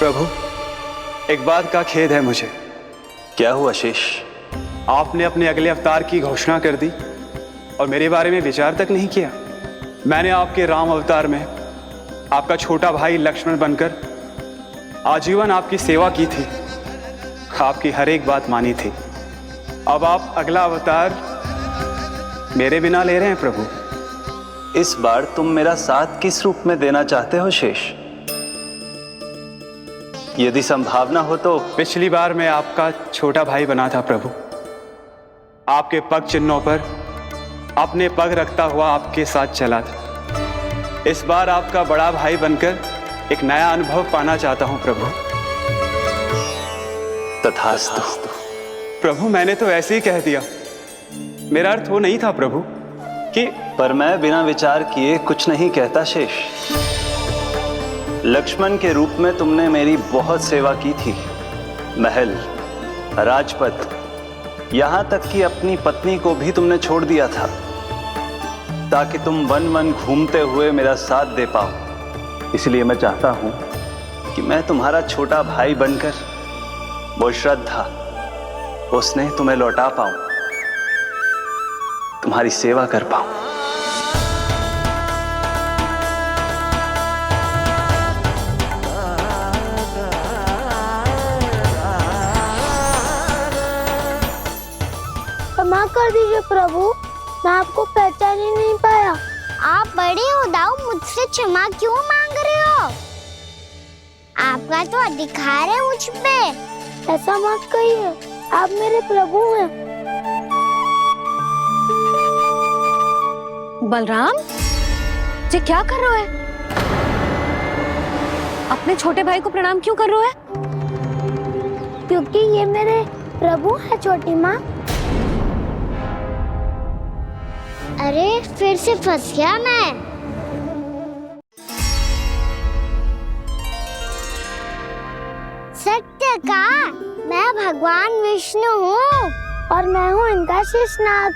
प्रभु, एक बात का खेद है मुझे। क्या हुआ शेष? आपने अपने अगले अवतार की घोषणा कर दी और मेरे बारे में विचार तक नहीं किया। मैंने आपके राम अवतार में आपका छोटा भाई लक्ष्मण बनकर आजीवन आपकी सेवा की थी, आपकी हर एक बात मानी थी। अब आप अगला अवतार मेरे बिना ले रहे हैं प्रभु। इस बार तुम मेरा साथ किस रूप में देना चाहते हो शेष? यदि संभावना हो तो। पिछली बार मैं आपका छोटा भाई बना था प्रभु, आपके पग चिन्हों पर अपने पग रखता हुआ आपके साथ चला था। इस बार आपका बड़ा भाई बनकर एक नया अनुभव पाना चाहता हूं प्रभु। तथास्तु। प्रभु, मैंने तो ऐसे ही कह दिया, मेरा अर्थ वो नहीं था प्रभु कि। पर मैं बिना विचार किए कुछ नहीं कहता शेष। लक्ष्मण के रूप में तुमने मेरी बहुत सेवा की थी। महल, राजपथ, यहां तक कि अपनी पत्नी को भी तुमने छोड़ दिया था ताकि तुम वन वन घूमते हुए मेरा साथ दे पाओ। इसलिए मैं चाहता हूं कि मैं तुम्हारा छोटा भाई बनकर वो श्रद्धा, वो स्नेह तुम्हें लौटा पाऊं, तुम्हारी सेवा कर पाऊं। क्षमा कर दीजिए प्रभु, मैं आपको पहचान ही नहीं पाया। आप बड़े हो दाऊ, मुझसे क्षमा क्यों मांग रहे हो? आपका तो अधिकार है मुझ पे। ऐसा मत कहिए, आप मेरे प्रभु हैं। बलराम जी, क्या कर रहे हो? अपने छोटे भाई को प्रणाम क्यों कर रहे हो? क्योंकि ये मेरे प्रभु है छोटी माँ। अरे फिर से फंस गया मैं। सत्य का, मैं भगवान विष्णु हूँ और मैं हूँ इनका शेषनाग।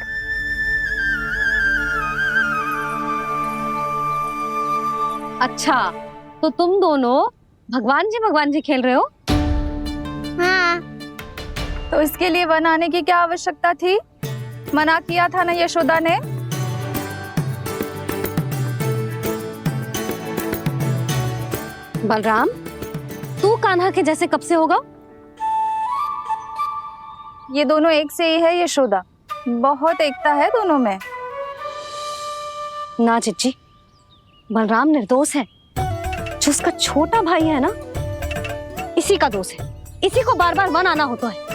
अच्छा, तो तुम दोनों भगवान जी खेल रहे हो? हाँ। तो इसके लिए वन आने की क्या आवश्यकता थी? मना किया था ना यशोदा ने। बलराम, तू कान्हा के जैसे कब से होगा? ये दोनों एक से ही है यशोदा, बहुत एकता है दोनों में। ना चिच्ची, बलराम निर्दोष है। जो उसका छोटा भाई है ना, इसी का दोष है। इसी को बार बार वन आना होता है।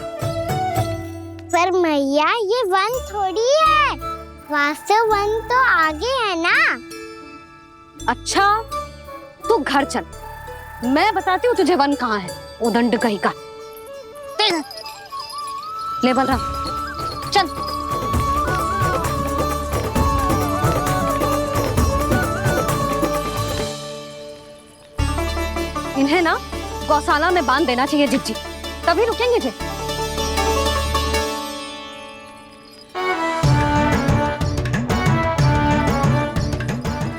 पर मैया, ये वन थोड़ी है, वास्तव वन तो आगे है ना। अच्छा, तू घर चल, मैं बताती हूँ तुझे वन कहाँ है। उदंड कहीं का। ले बलराम, चल। इन्हें ना गौशाला में बांध देना चाहिए जिज्जी, तभी रुकेंगे जे।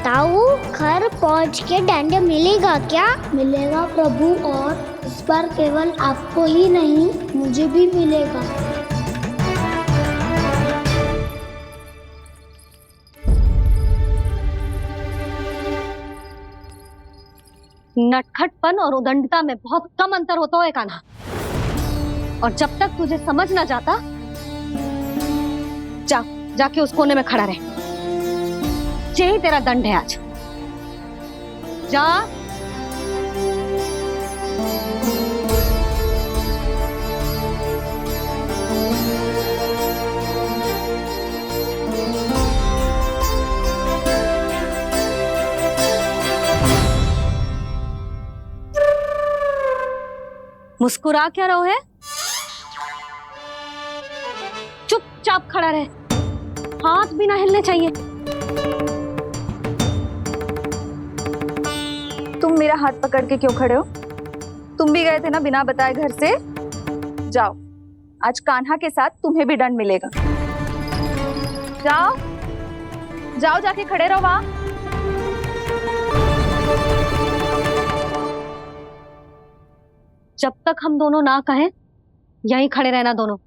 ताऊ, घर पहुँच के दंड मिलेगा क्या? मिलेगा प्रभु, और इस बार केवल आपको ही नहीं, मुझे भी मिलेगा। नटखटपन और उदंडता में बहुत कम अंतर होता है कान्हा, और जब तक तुझे समझ ना जाता, जाके उस कोने में खड़ा रहे। यही तेरा दंड है आज। जा। मुस्कुरा क्या रहो है? चुपचाप खड़ा रहे, हाथ भी ना हिलने चाहिए। तुम मेरा हाथ पकड़ के क्यों खड़े हो? तुम भी गए थे ना बिना बताए घर से। जाओ, आज कान्हा के साथ तुम्हें भी दंड मिलेगा। जाओ जाओ, जाके खड़े रहो वहां। जब तक हम दोनों ना कहें यहीं खड़े रहना दोनों,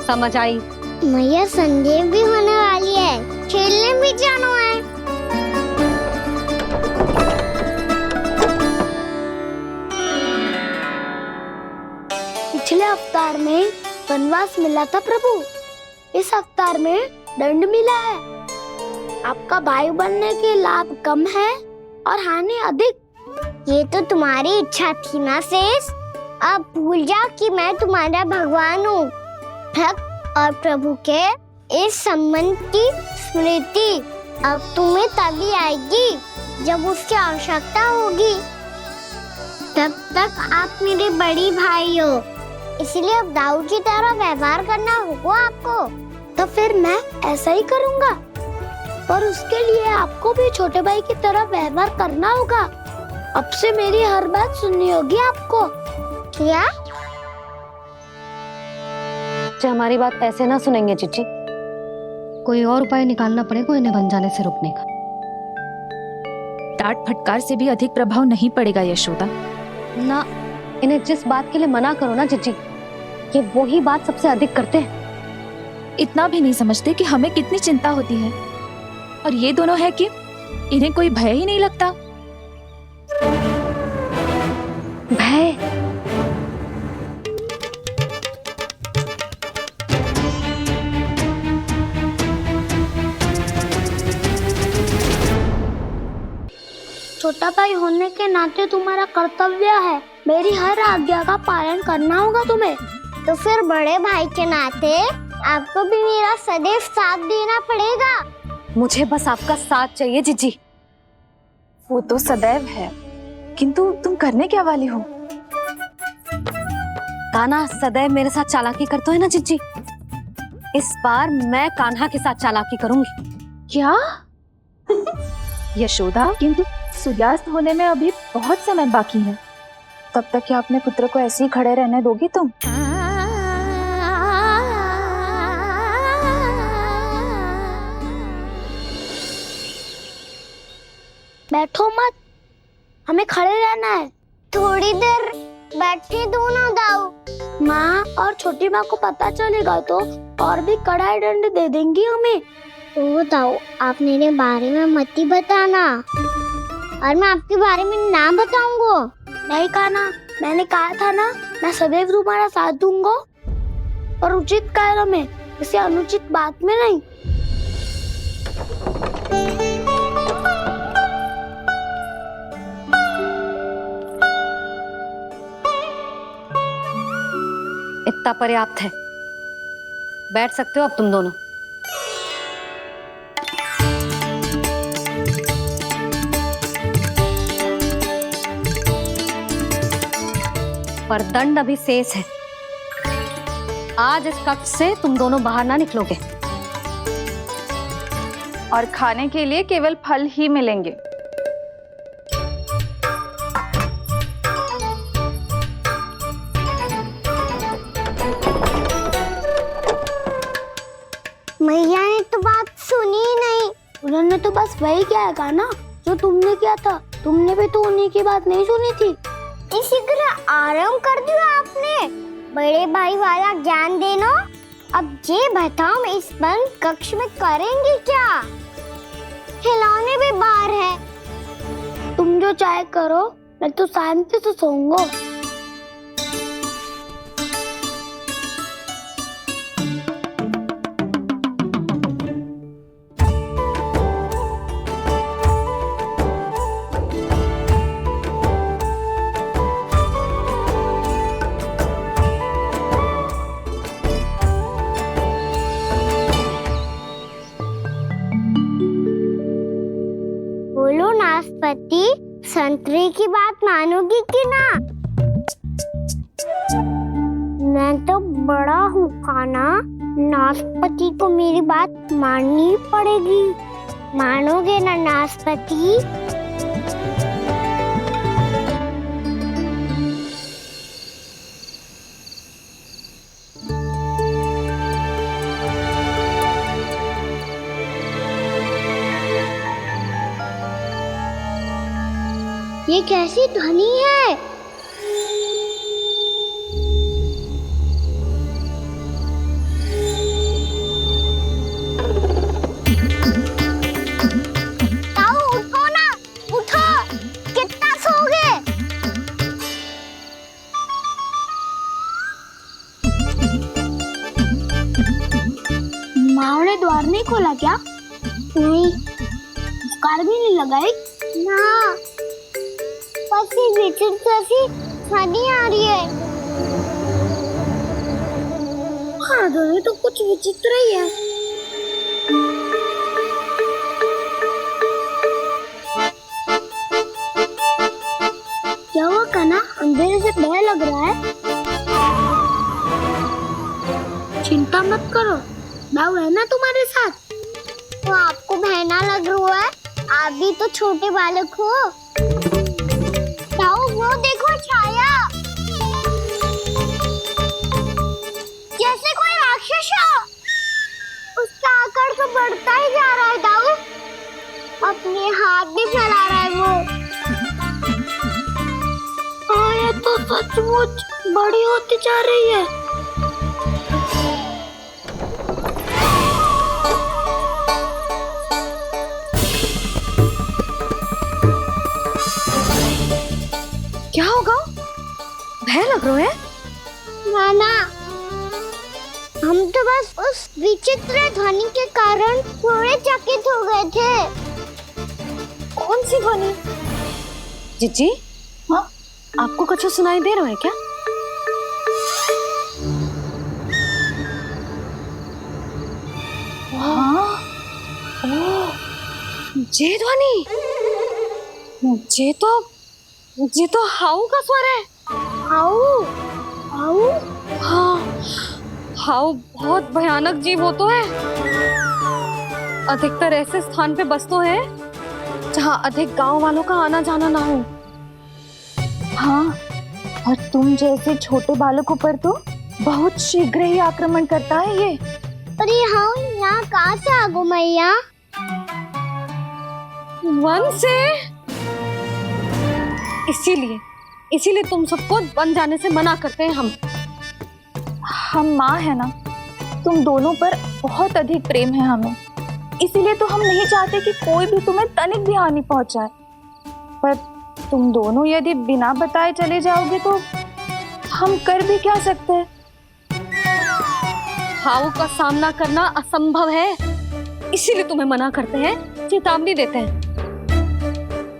समझ आई? मैया संध्या भी होने वाली है, खेलने भी जाना है। पिछले अवतार में वनवास मिला था प्रभु, इस अवतार में दंड मिला है। आपका भाई बनने के लाभ कम है और हानि अधिक। ये तो तुम्हारी इच्छा थी ना शेष, अब भूल जाओ कि मैं तुम्हारा भगवान हूँ। भक्त और प्रभु के इस संबंध की स्मृति अब तुम्हें तभी आएगी जब उसकी आवश्यकता होगी। तब तक आप मेरे बड़ी भाई हो, इसलिए अब दाऊ की तरह व्यवहार करना होगा आपको। तो फिर मैं ऐसा ही करूँगा, पर उसके लिए आपको भी छोटे भाई की तरह व्यवहार करना होगा। अब से मेरी हर बात सुननी होगी आपको। क्या? जो हमारी बात ऐसे ना सुनेंगे चिच्ची, कोई और उपाय निकालना पड़ेगा इन्हें बन जाने से रुकने का। डांट फटकार से भी अधिक प्रभाव नहीं पड़ेगा यशोदा। ना, इन्हें जिस बात के लिए मना करो ना चिच्ची, ये वही बात सबसे अधिक करते हैं। इतना भी नहीं समझते कि हमें कितनी चिंता होती है, और ये दोनों है कि इन्हें कोई भय ही नहीं लगता। भय? छोटा भाई होने के नाते तुम्हारा कर्तव्य है, मेरी हर आज्ञा का पालन करना होगा तुम्हें। तो फिर बड़े भाई के नाते आपको भी मेरा सदैव साथ देना पड़ेगा। मुझे बस आपका साथ चाहिए जीजी। वो तो सदैव है, किंतु तुम करने क्या वाली हो? कान्हा सदैव मेरे साथ चालाकी करता है ना जीजी, इस बार मैं कान्हा के साथ चालाकी करूंगी। क्या? यशोदा, किंतु सूर्यास्त होने में अभी बहुत समय बाकी है, तब तक क्या अपने पुत्र को ऐसे ही खड़े रहने दोगी तुम? बैठो मत, हमें खड़े रहना है। थोड़ी देर बैठे दो ना दाऊ। माँ और छोटी माँ को पता चलेगा तो और भी कड़ा दंड दे देंगी हमें। ओ दाऊ, आप मेरे बारे में मत ही बताना, और मैं आपके बारे में ना बताऊंगा। नहीं कान्हा, मैंने कहा था ना, मैं सदैव तुम्हारा साथ दूंगा, और उचित कार्य में, किसी अनुचित बात में नहीं। इतना पर्याप्त है, बैठ सकते हो अब तुम दोनों। पर दंड अभी शेष है। आज इस कक्ष से तुम दोनों बाहर ना निकलोगे, और खाने के लिए केवल फल ही मिलेंगे। मैया ने तो बात सुनी ही नहीं। उन्होंने तो बस वही किया है ना जो तुमने किया था। तुमने भी तो उन्हीं की बात नहीं सुनी थी। इसी तरह आराम कर दिया आपने। बड़े भाई वाला ज्ञान देना। अब ये बताओ, इस बंद कक्ष में करेंगे क्या? खिलौने भी बाहर है। तुम जो चाहे करो, मैं तो शांति से सोऊंगा। बोलो नाशपाती, संतरे की बात मानोगी कि ना? मैं तो बड़ा हूँ कान्हा, नाशपाती को मेरी बात माननी पड़ेगी। मानोगे ना नाशपाती? ये कैसी ध्वनि है? फुफकार भी नहीं लगाई? ना, बस ये विचित्र सी ध्वनि आ रही है। हाँ ध्वनि तो कुछ विचित्र ही है। क्या हुआ कान्हा, अंधेरे से भय लग रहा है? चिंता मत करो, दाऊ है ना तुम्हारे साथ। तो आपको बहना लग रहा है? आप भी तो छोटे बालक हो। ताऊ, वो देखो छाया, जैसे कोई राक्षस हो। उसका आकार तो बढ़ता ही जा रहा है ताऊ, अपने हाथ भी फैला रहा है वो। हाँ, ये तो सचमुच बड़ी होती जा रही है। क्या होगा? भय लग रहा है? नाना, हम तो बस उस विचित्र ध्वनि के कारण थोड़े चकित हो गए थे। कौन सी ध्वनि? जीजी, हाँ? आपको कुछ सुनाई दे रहा है क्या? हाँ, ये ध्वनि, ये तो हाउ का स्वर है। हाउ, हाउ, हाँ, हाउ बहुत भयानक जीव हो तो है। अधिकतर ऐसे स्थान पे बसते हैं जहाँ अधिक गांव वालों का आना जाना ना हो। हाँ, और तुम जैसे छोटे बालकों पर तो बहुत शीघ्र ही आक्रमण करता है ये। अरे हाँ, यहाँ कहाँ से आ गो मैया? वन से। इसीलिए तुम सबको वन जाने से मना करते हैं हम माँ है ना, तुम दोनों पर बहुत अधिक प्रेम है हमें, इसीलिए तो हम नहीं चाहते कि कोई भी तुम्हें तनिक भी हानि पहुंचाए। पर तुम दोनों यदि बिना बताए चले जाओगे तो हम कर भी क्या सकते हैं? हाउ का सामना करना असंभव है, इसीलिए तुम्हें मना करते हैं, चेतावनी देते हैं।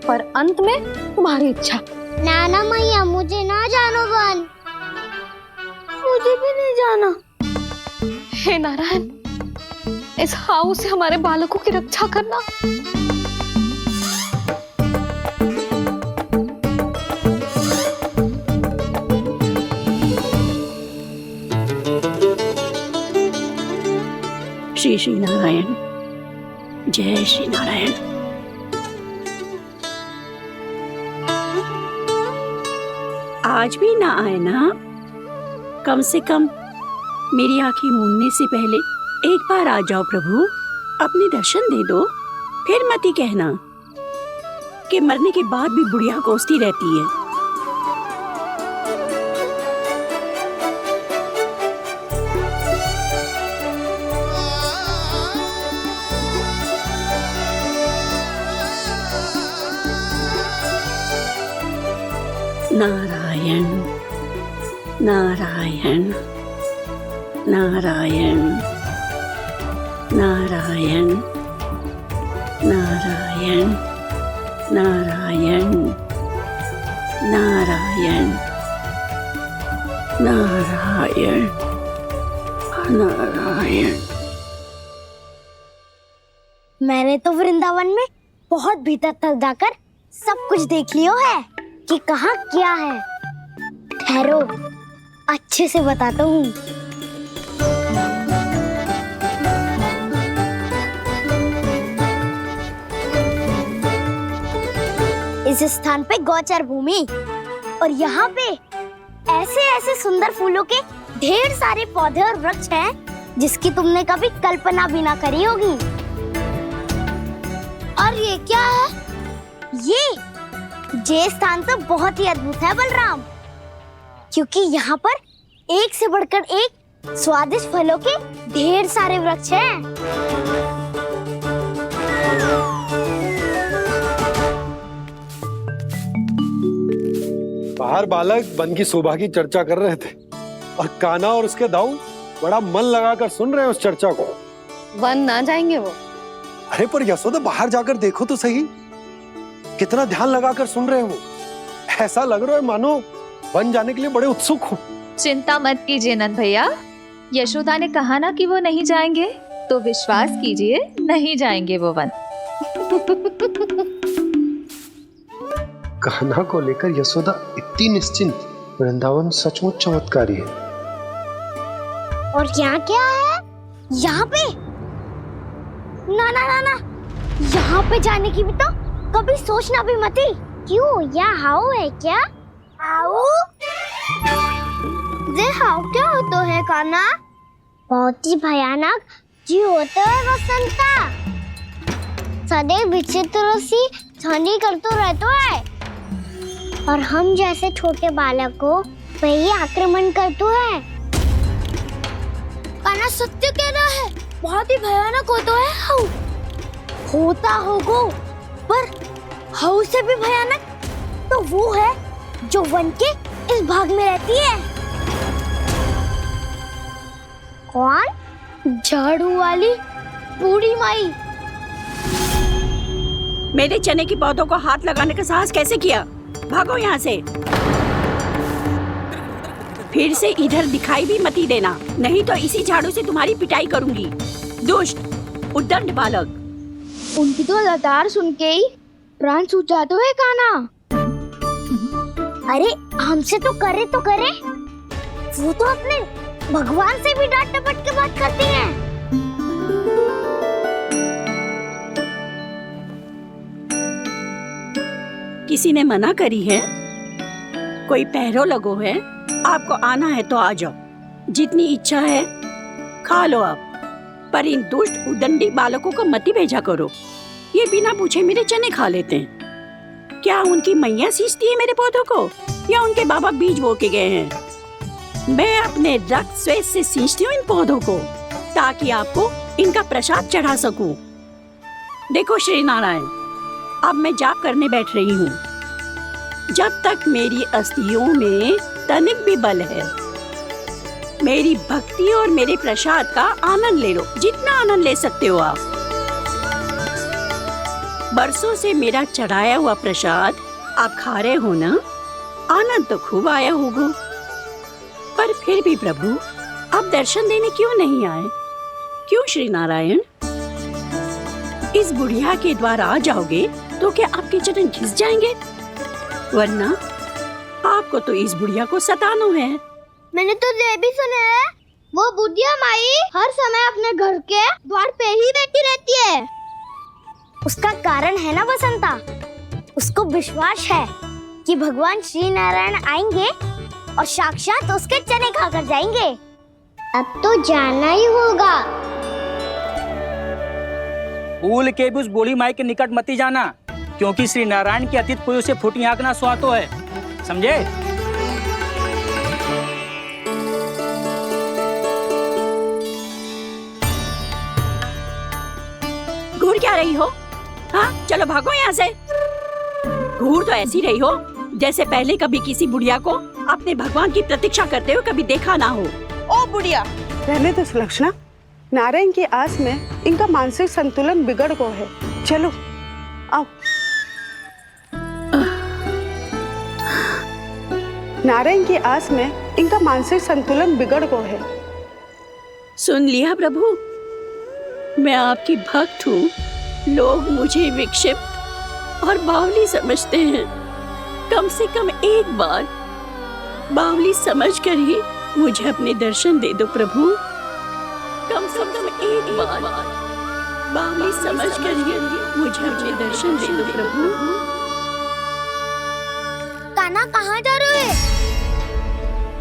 पर अंत में तुम्हारी इच्छा। नाना मैया, मुझे ना जानो वन। मुझे भी नहीं जाना। हे नारायण, इस हाउ से हमारे बालकों की रक्षा करना। श्री श्री नारायण, जय श्री नारायण। आज भी ना आए ना? कम से कम मेरी आंखें मूंदने से पहले एक बार आ जाओ प्रभु, अपने दर्शन दे दो। फिर मत ही कहना कि मरने के बाद भी बुढ़िया कोसती रहती है। नारायण नारायण नारायण नारायण नारायण नारायण नारायण नारायण नारायण। मैंने तो वृंदावन में बहुत भीतर तक जाकर सब कुछ देख लियो है कि कहाँ क्या है। ठहरो, अच्छे से बताता हूँ। इस स्थान पे गौचर भूमि, और यहाँ पे ऐसे ऐसे सुंदर फूलों के ढेर सारे पौधे और वृक्ष हैं जिसकी तुमने कभी कल्पना भी ना करी होगी। और ये क्या है? ये स्थान तो बहुत ही अद्भुत है बलराम, क्योंकि यहाँ पर एक से बढ़कर एक स्वादिष्ट फलों के ढेर सारे वृक्ष हैं। बाहर बालक वन की शोभा की चर्चा कर रहे थे और कान्हा और उसके दाऊ बड़ा मन लगाकर सुन रहे हैं उस चर्चा को। वन ना जाएंगे वो? अरे पर यशोदा बाहर जाकर देखो तो सही, कितना ध्यान लगाकर सुन रहे हो। ऐसा लग रहा है मानो बन जाने के लिए बड़े उत्सुक हो। चिंता मत कीजिए नंद भैया, यशोदा ने कहा ना कि वो नहीं जाएंगे, तो विश्वास कीजिए नहीं जाएंगे वो वन। कान्हा को लेकर यशोदा इतनी निश्चिंत, वृंदावन सचमुच चमत्कारी है। और यहाँ क्या है? यहाँ पे ना ना ना ना, यहाँ पे जाने की भी तो कभी सोचना भी मत ही। क्यों, यहाँ हाउ है क्या? हाउ? ये हाउ क्या होता है कान्हा? बहुत ही भयानक जी होता है वसंता। सदैव विचित्र सी ध्वनि करते रहता है और हम जैसे छोटे बालक को वही आक्रमण करते हैं। कान्हा सत्य कह रहा है, बहुत ही भयानक होता है हाउ। होता होगा, पर हाउ से भी भयानक तो वो है जो वन के इस भाग में रहती है। कौन? झाड़ू वाली बूढ़ी माई। मेरे चने की पौधों को हाथ लगाने का साहस कैसे किया? भागो यहाँ से। फिर से इधर दिखाई भी मत ही देना, नहीं तो इसी झाड़ू से तुम्हारी पिटाई करूंगी। दुष्ट उद्दंड बालक। उनकी तो लतार सुन के ही प्राण सूझ जाते हैं कान्हा। अरे हमसे तो करे, वो तो अपने भगवान से भी डांट डपट के बात करती हैं। किसी ने मना करी है? कोई पहरो लगो है? आपको आना है तो आ जाओ, जितनी इच्छा है खा लो आप, पर इन दुष्ट उदंडी बालकों को मत ही भेजा करो। ये बिना पूछे मेरे चने खा लेते हैं। क्या उनकी मैया सींचती है मेरे पौधों को, या उनके बाबा बीज बो के गए हैं? मैं अपने रक्त स्वेद से सींचती हूँ इन पौधों को, ताकि आपको इनका प्रसाद चढ़ा सकूं। देखो श्री नारायण, अब मैं जाप करने बैठ रही हूँ। जब तक मेरी अस्थियों में तनिक भी बल है, मेरी भक्ति और मेरे प्रसाद का आनंद ले लो, जितना आनंद ले सकते हो आप। बरसों से मेरा चढ़ाया हुआ प्रसाद आप खा रहे हो ना, आनंद तो खूब आया होगा। पर फिर भी प्रभु, आप दर्शन देने क्यों नहीं आए? क्यों श्री नारायण? इस बुढ़िया के द्वार आ जाओगे तो क्या आपके चरण घिस जाएंगे? वरना आपको तो इस बुढ़िया को सताना है। मैंने तो ये भी सुना है, वो बुढ़िया माई हर समय अपने घर के द्वार पे ही बैठी रहती है। उसका कारण है ना बसंता, उसको विश्वास है कि भगवान श्री नारायण आएंगे और साक्षात उसके चने खाकर जाएंगे। अब तो जाना ही होगा। भूल के भी उस बूढ़ी माई के निकट मत ही जाना, क्योंकि श्री नारायण की अतीत पुरुष से फूटी आंकना स्वातो है, समझे? घूर क्या रही हो? हाँ, चलो भागो यहाँ से। घूर तो ऐसी रही हो जैसे पहले कभी किसी बुढ़िया को अपने भगवान की प्रतीक्षा करते हुए कभी देखा ना हो। ओ बुढ़िया, रहने तो सुलक्षणा, नारायण की आस में इनका मानसिक संतुलन बिगड़ गया है। चलो आओ। नारायण की आस में इनका मानसिक संतुलन बिगड़ गया है। सुन लिया प्रभु, मैं आपकी भक्त हूँ। लोग मुझे विक्षिप्त और बावली समझते हैं। कम से कम एक बार बावली समझकर ही मुझे अपने दर्शन दे दो प्रभु। कम से कम एक बार बावली समझकर ही मुझे अपने दर्शन दे दो प्रभु। कान्हा कहाँ जा रहे हो?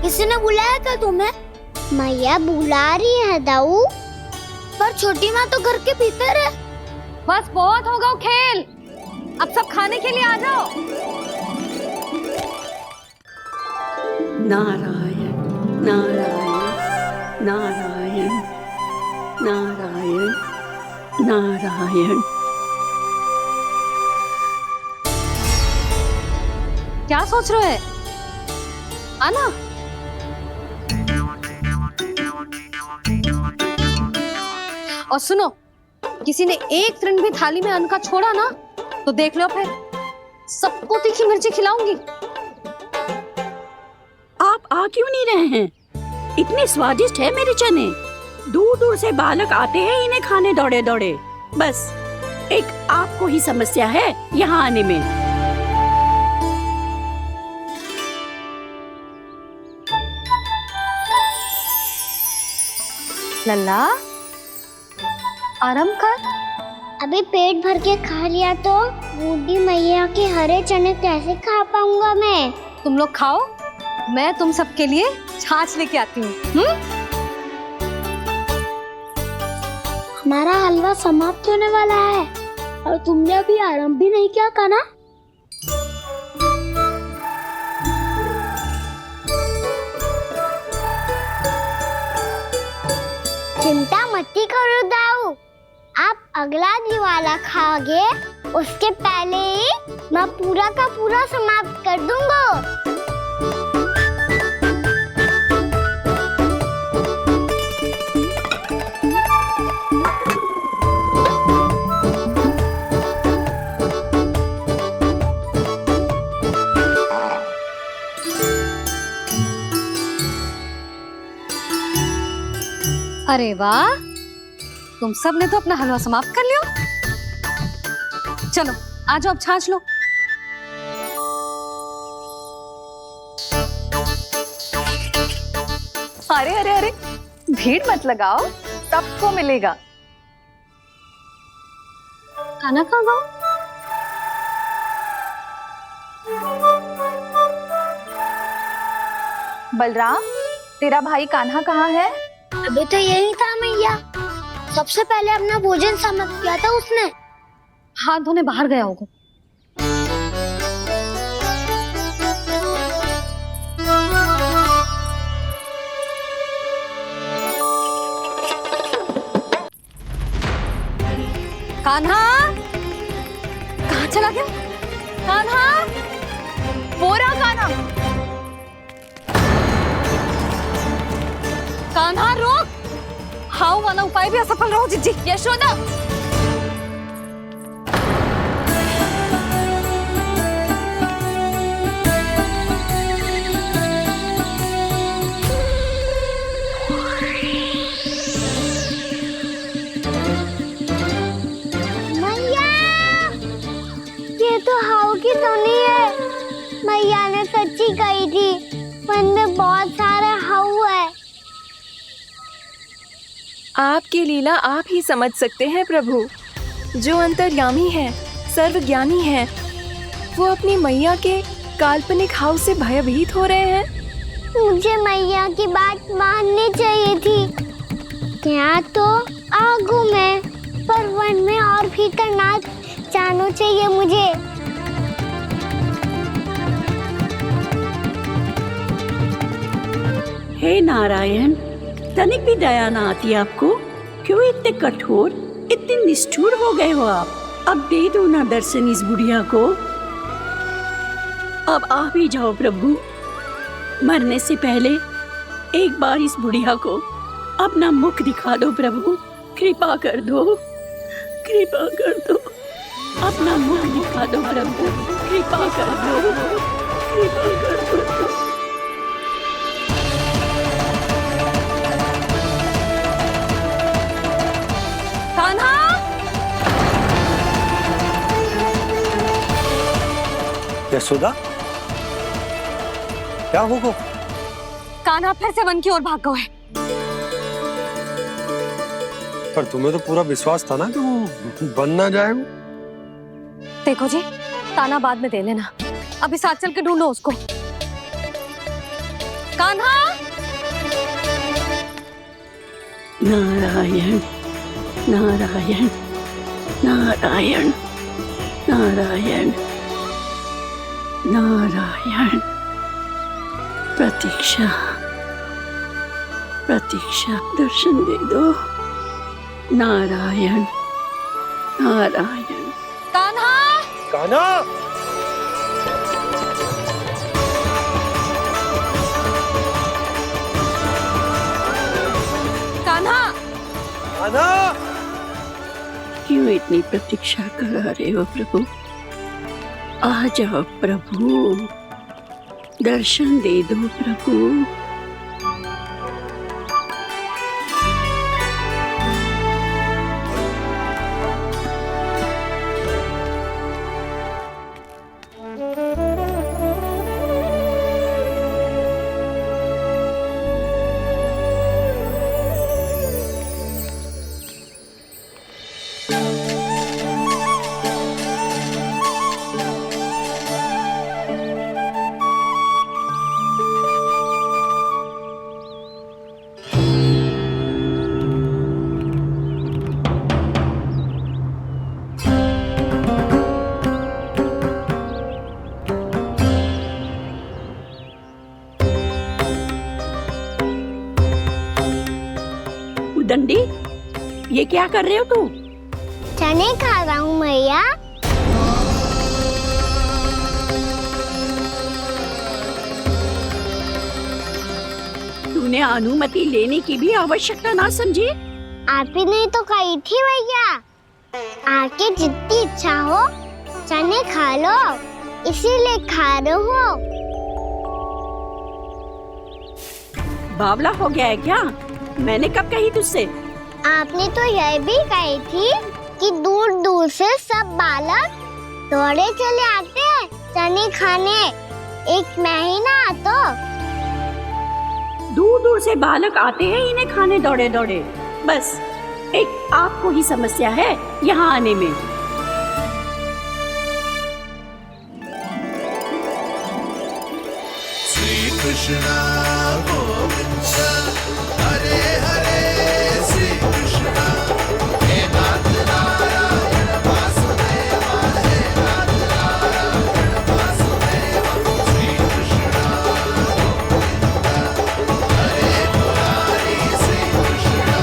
किसी ने बुलाया क्या तुम्हें? मैया बुला रही है दाऊ। पर छोटी माँ तो घर के भीतर है। बस बहुत होगा खेल, अब सब खाने के लिए आ जाओ। नारायण नारायण नारायण नारायण नारायण। क्या सोच रहे हैं? आना। और सुनो, किसी ने एक तृण भी थाली में अन्न का छोड़ा ना तो देख लो फिर सबको तीखी मिर्ची खिलाऊंगी। आप आ क्यों नहीं रहे हैं? इतने स्वादिष्ट है मेरे चने। दूर दूर से बालक आते हैं इन्हें खाने दौड़े दौड़े। बस एक आपको ही समस्या है यहाँ आने में। लल्ला आराम कर। अभी पेट भर के खा लिया तो बूढ़ी मैया के हरे चने कैसे खा पाऊंगा मैं? तुम लोग खाओ, मैं तुम सबके लिए छाछ लेके आती हूँ। हमारा हलवा समाप्त होने वाला है और तुमने अभी आराम भी नहीं किया कान्हा। चिंता मत करो दाऊ, आप अगला दिवाला खाओगे उसके पहले ही मैं पूरा का पूरा समाप्त कर दूंगा। अरे वाह, तुम सब ने तो अपना हलवा समाप्त कर लिया। चलो आ जाओ, अब छाछ लो। अरे अरे अरे, भीड़ मत लगाओ, सबको मिलेगा। खाना खा गो। बलराम, तेरा भाई कान्हा कहाँ है? अभी तो यही था मैया, सबसे पहले अपना भोजन समाप्त किया था उसने। हाथ धोने बाहर गया होगा। कान्हा कहाँ चला गया? कान्हा, वो रहा कान्हा। कान्हा रोक, हाउ वाला उपाय भी असफल रहो जिज्जी। यशोदा, मैया, ये तो हाउ की धुनी है। मैया ने सच्ची कही थी, वन में बहुत सारे हाउ है। आपकी लीला आप ही समझ सकते हैं प्रभु। जो अंतर्यामी है, सर्वज्ञानी है, वो अपनी मैया के काल्पनिक हाव से भयभीत हो रहे हैं। मुझे मैया की बात माननी चाहिए थी। यहाँ तो आगू में, पर वन में और भीतर ना जाना चाहिए मुझे। हे नारायण, तनिक भी दया ना आती आपको? क्यों इतने कठोर, इतने निष्ठुर हो गए हो आप? अब दे दो ना दर्शन इस बुढ़िया को। अब आ भी जाओ प्रभु। मरने से पहले एक बार इस बुढ़िया को अपना मुख दिखा दो प्रभु। कृपा कर दो, कृपा कर दो। अपना मुख दिखा दो प्रभु, कृपा कर दो, कृपा कर दो। कान्हा, यशोदा, क्या होगा? कान्हा फिर से वन की ओर भाग गया है। पर तुम्हें तो पूरा विश्वास था ना कि वो बन ना जाए। वो देखो जी, ताना बाद में दे लेना, अभी साथ चल के ढूंढो उसको। कान्हा, नारायण नारायण नारायण नारायण नारायण। प्रतीक्षा प्रतीक्षा, दर्शन दे दो। नारायण नारायण। कान्हा, कान्हा, कान्हा, कान्हा, क्यों इतनी प्रतीक्षा करा रहे हो प्रभु? आ जाओ प्रभु, दर्शन दे दो प्रभु। दंडी, ये क्या कर रहे हो तू? चने खा रहा हूँ मैया। तूने अनुमति लेने की भी आवश्यकता ना समझी? आप ही ने तो कही थी भैया, आके जितनी इच्छा हो चने खा लो, इसीलिए खा रहे हो। बावला हो गया है क्या? मैंने कब कही तुझसे? आपने तो यह भी कही थी कि दूर दूर से सब बालक दौड़े चले आते हैं चने खाने, एक महीना तो दूर दूर से बालक आते हैं इन्हें खाने दौड़े दौड़े। बस एक आपको ही समस्या है यहाँ आने में। श्री कृष्णा गोविंद हरे हरे, श्री कृष्णा हे नाथ नारायण वासुदेवा, हे नाथ नारायण वासुदेवा, श्री कृष्णा गोविंद हरे मुरारी, श्री कृष्णा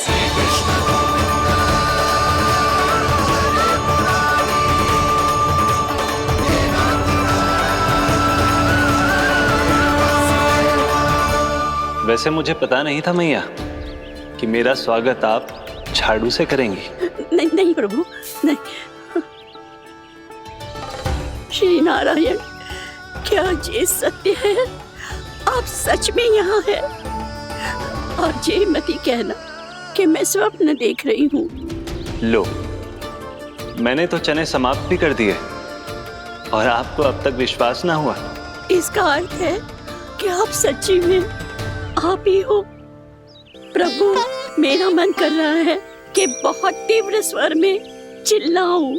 श्री कृष्ण गोविंद हरे मुरारी, हे नाथ वैसे मुझे पता नहीं था मैया कि मेरा स्वागत आप झाड़ू से करेंगी। नहीं नहीं प्रभु, नहीं। श्री नारायण, क्या ये सत्य है? आप सच में यहाँ हैं? और ये मत ही कहना कि मैं स्वप्न देख रही हूँ। लो, मैंने तो चने समाप्त भी कर दिए और आपको अब तक विश्वास ना हुआ। इसका अर्थ है कि आप सच्ची में आप ही हो। प्रभु, मेरा मन कर रहा है कि बहुत तीव्र स्वर में चिल्लाऊं।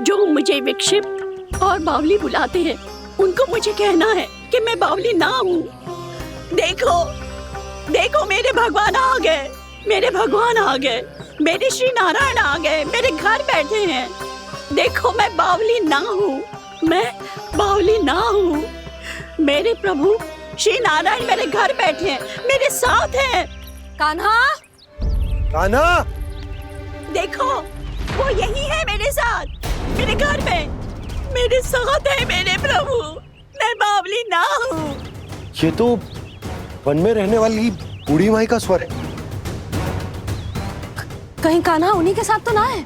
जो मुझे विक्षिप्त और बावली बुलाते हैं उनको मुझे कहना है कि मैं बावली ना हूँ। देखो देखो, मेरे भगवान आ गए, मेरे भगवान आ गए, मेरे श्री नारायण आ गए, मेरे घर बैठे हैं। देखो, मैं बावली ना हूँ, मैं बावली ना हूँ। मेरे प्रभु श्री नारायण मेरे घर बैठे हैं, मेरे साथ हैं। कान्हा, कान्हा, देखो वो यही है मेरे साथ, मेरे घर में मेरे साथ है मेरे प्रभु। मैं बावली ना हूँ। ये तो वन में रहने वाली बूढ़ी माई का स्वर है। कहीं कान्हा उन्हीं के साथ तो ना है?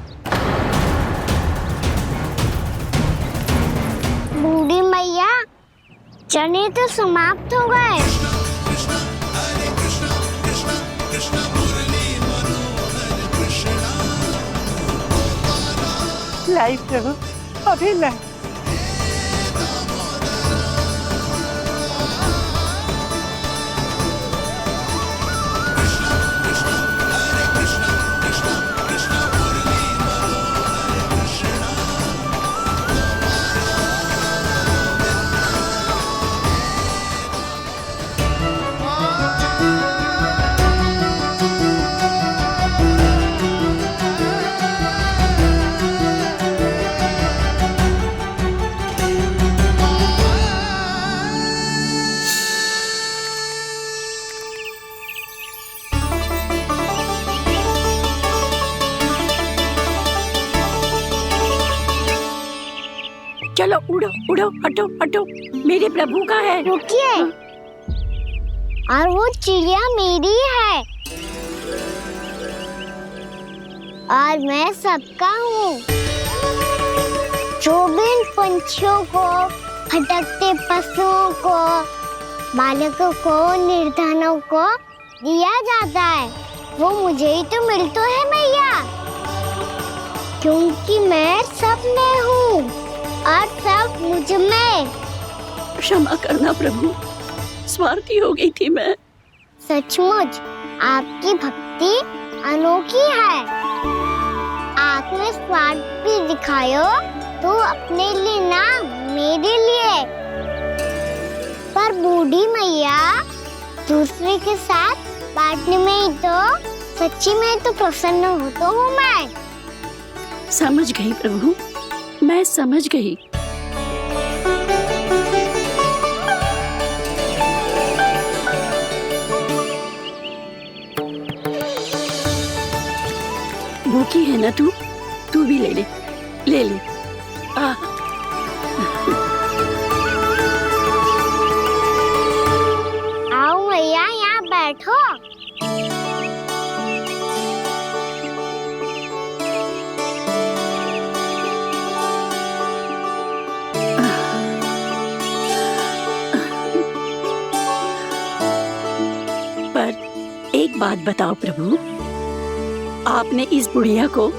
बूढ़ी मैया, चने तो समाप्त हो गए। लाई प्रभु, अभी लाई। चलो उड़ो उड़ो, हटो हटो, मेरे प्रभु का है। रुकिए, और वो चिड़िया मेरी है। और मैं सबका हूँ। जो भी इन पंछियों को, भटकते पशुओं को, बालकों को, निर्धनों को दिया जाता है, वो मुझे ही तो मिलता है मैया, क्योंकि मैं सब में हूँ और सब मुझ में। क्षमा करना प्रभु, स्वार्थी हो गई थी मैं। सचमुच आपकी भक्ति अनोखी है। आपने स्वार्थ भी दिखायो तो अपने लिए ना, मेरे लिए। पर बूढ़ी मैया दूसरे के साथ बांटने में ही तो सच्ची में तो प्रसन्न होता हूँ मैं। समझ गई प्रभु, मैं समझ गई। भूखी है ना तू? तू भी ले ले, ले ले। आओ मैया, यहाँ बैठो। पर एक बात बताओ प्रभु, आपने इस बुढ़िया को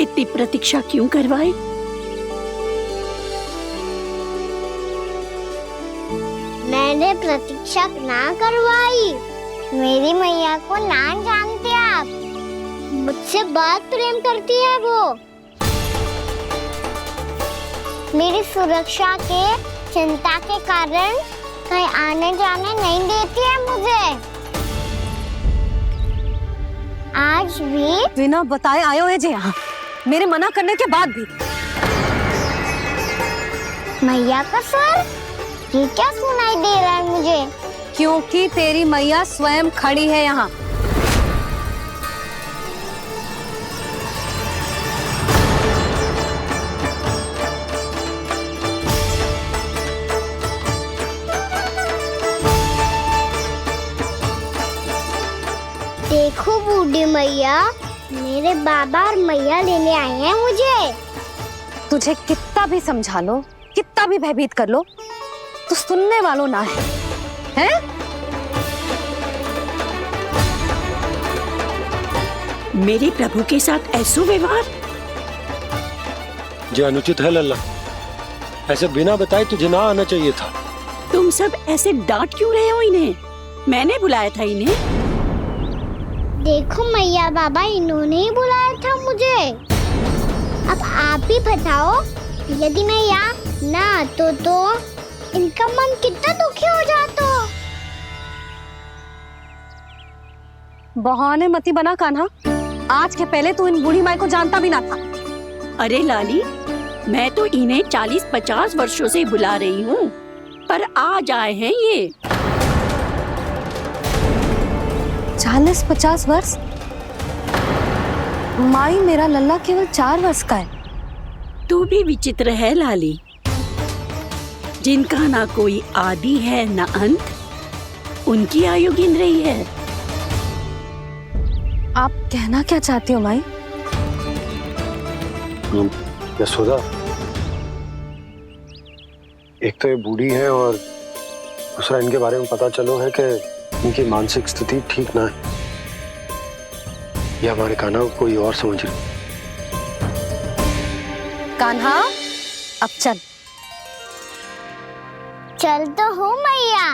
इतनी प्रतीक्षा क्यों करवाई? मैंने प्रतीक्षा ना करवाई। मेरी मैया को ना जानते आप, मुझसे बहुत प्रेम करती है वो। मेरी सुरक्षा के चिंता के कारण कहीं आने जाने नहीं देती है मुझे। आज भी बिना बताए आयो है जी यहाँ, मेरे मना करने के बाद भी। मैया का स्वर, ये क्या सुनाई दे रहा है मुझे? क्योंकि तेरी मैया स्वयं खड़ी है यहाँ। देखो बूढ़ी मैया, मेरे बाबा और मैया लेने आए हैं मुझे। तुझे कितना भी समझा लो, कितना भी भयभीत कर लो, तो सुनने वालों ना है, हैं? मेरे प्रभु के साथ ऐसा व्यवहार जो अनुचित है लल्ला। ऐसे बिना बताए तुझे ना आना चाहिए था। तुम सब ऐसे डांट क्यों रहे हो इन्हें? मैंने बुलाया था इन्हें। देखो मैया बाबा, इन्होंने ही बुलाया था मुझे। अब आप ही बताओ, यदि मैं यहाँ ना आतो तो इनका मन कितना दुखी हो जाता। बहाने मती बना कान्हा, आज के पहले तू इन बूढ़ी माई को जानता भी ना था। अरे लाली, मैं तो इन्हें 40-50 वर्षों से बुला रही हूँ, पर आज आए हैं ये। 40-50 वर्ष? माई, मेरा लल्ला केवल 4 वर्ष का है। तू भी विचित्र है लाली, जिनका ना कोई आदि है ना अंत, उनकी आयु गिन रही है। आप कहना क्या चाहती हो माई? यशोदा, एक तो ये बूढ़ी है और दूसरा इनके बारे में पता चलो है कि इनकी मानसिक स्थिति ठीक ना है। ये हमारे कान्हा को कोई और समझ रही। कान्हा, अब चल। चल तो हो मैया।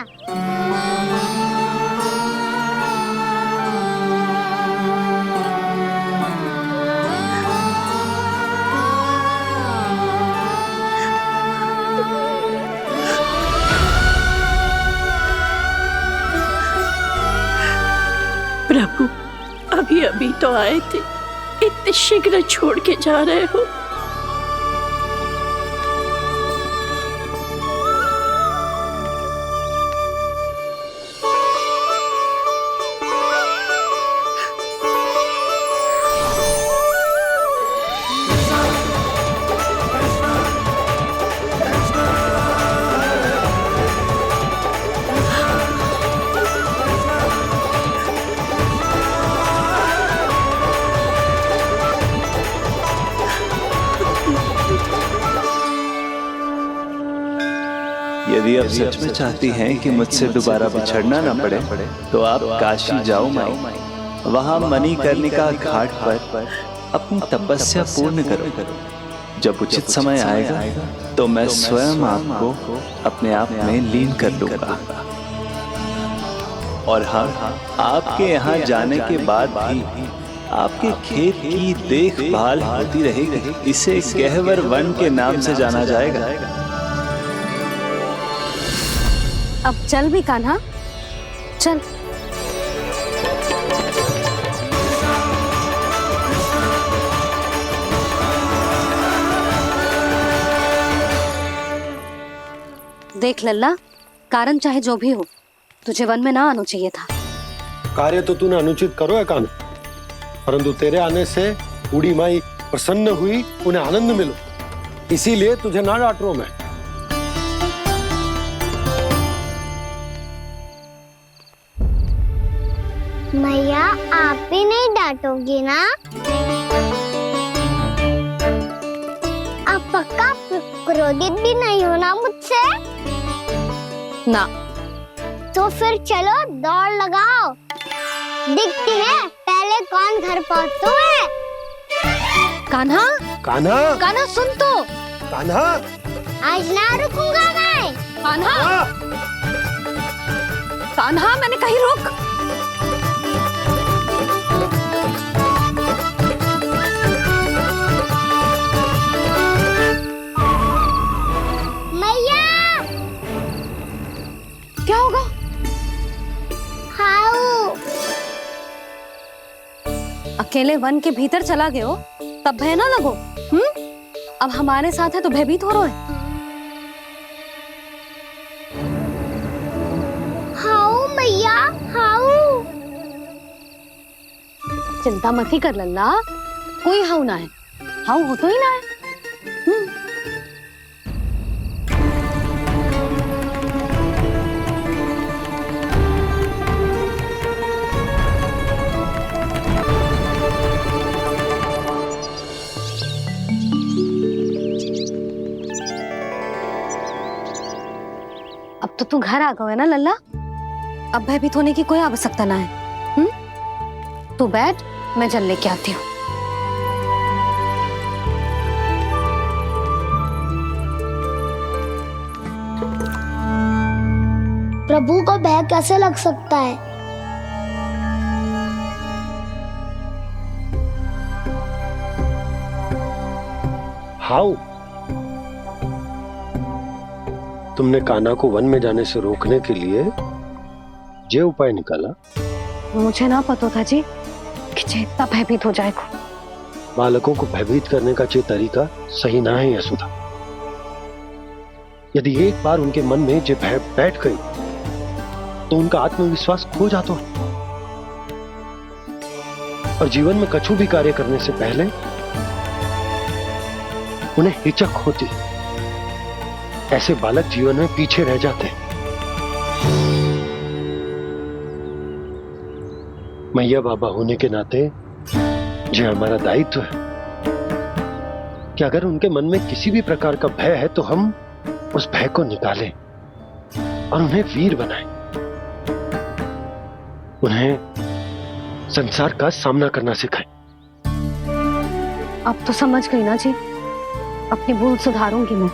प्रभु, अभी अभी तो आए थे, इतने शीघ्र छोड़ के जा रहे हो। यदि आप सच में चाहती हैं कि मुझसे दोबारा बिछड़ना न पड़े तो आप काशी जाओ माई। वहां मणिकर्णिका घाट पर अपनी तपस्या पूर्ण करो। जब उचित समय आएगा तो मैं स्वयं आपको अपने आप में लीन कर लूंगा। और हाँ, आपके यहाँ जाने के बाद भी आपके खेत की देखभाल होती रहेगी। इसे गहवर वन के नाम से जाना जाएगा। अब चल भी कान्हा, चल। देख लल्ला, कारण चाहे जो भी हो, तुझे वन में ना आना चाहिए था। कार्य तो तूने अनुचित करो है कान्हा, परंतु तेरे आने से बूढ़ी माई प्रसन्न हुई, उन्हें आनंद मिलो, इसीलिए तुझे ना डांट रहा मैं। मैया, आप भी नहीं डांटोगी ना? आप पक्का क्रोधित भी नहीं हो ना मुझसे? ना। तो फिर चलो दौड़ लगाओ, दिखती है पहले कौन घर पहुंचता है। कान्हा, कान्हा, कान्हा सुन तो। कान्हा, आज ना रुकूंगा मैं। कान्हा, कान्हा, मैंने कहीं रुक। मैया, क्या होगा? हाउ, अकेले वन के भीतर चला गए हो तब भय ना लगो। अब हमारे साथ है तो भयभीत हो रहे हो। हाउ मैया, हाउ। चिंता मत ही कर लल्ला, कोई हाउ ना है। हाउ हो तो ही ना है। अब तो तू घर आ गया है ना लल्ला, अब भयभीत होने की कोई आवश्यकता ना है। तू बैठ, मैं जल लेके आती हूँ। प्रभु को भय कैसे लग सकता है? हाउ, तुमने कान्हा को वन में जाने से रोकने के लिए ये उपाय निकाला? मुझे ना पता था जी कि जे इतना भयभीत हो जाएगा। बालकों को भयभीत करने का ये तरीका सही ना है यशोदा। यदि एक बार उनके मन में ये भय बैठ गई तो उनका आत्मविश्वास खो जाता है और जीवन में कछु भी कार्य करने से पहले उन्हें हिचक होती। ऐसे बालक जीवन में पीछे रह जाते हैं। मैया बाबा होने के नाते ये हमारा दायित्व है कि अगर उनके मन में किसी भी प्रकार का भय है तो हम उस भय को निकालें और उन्हें वीर बनाएं, उन्हें संसार का सामना करना सिखाएं। अब तो समझ गई ना जी, अपनी भूल सुधारूंगी मैं।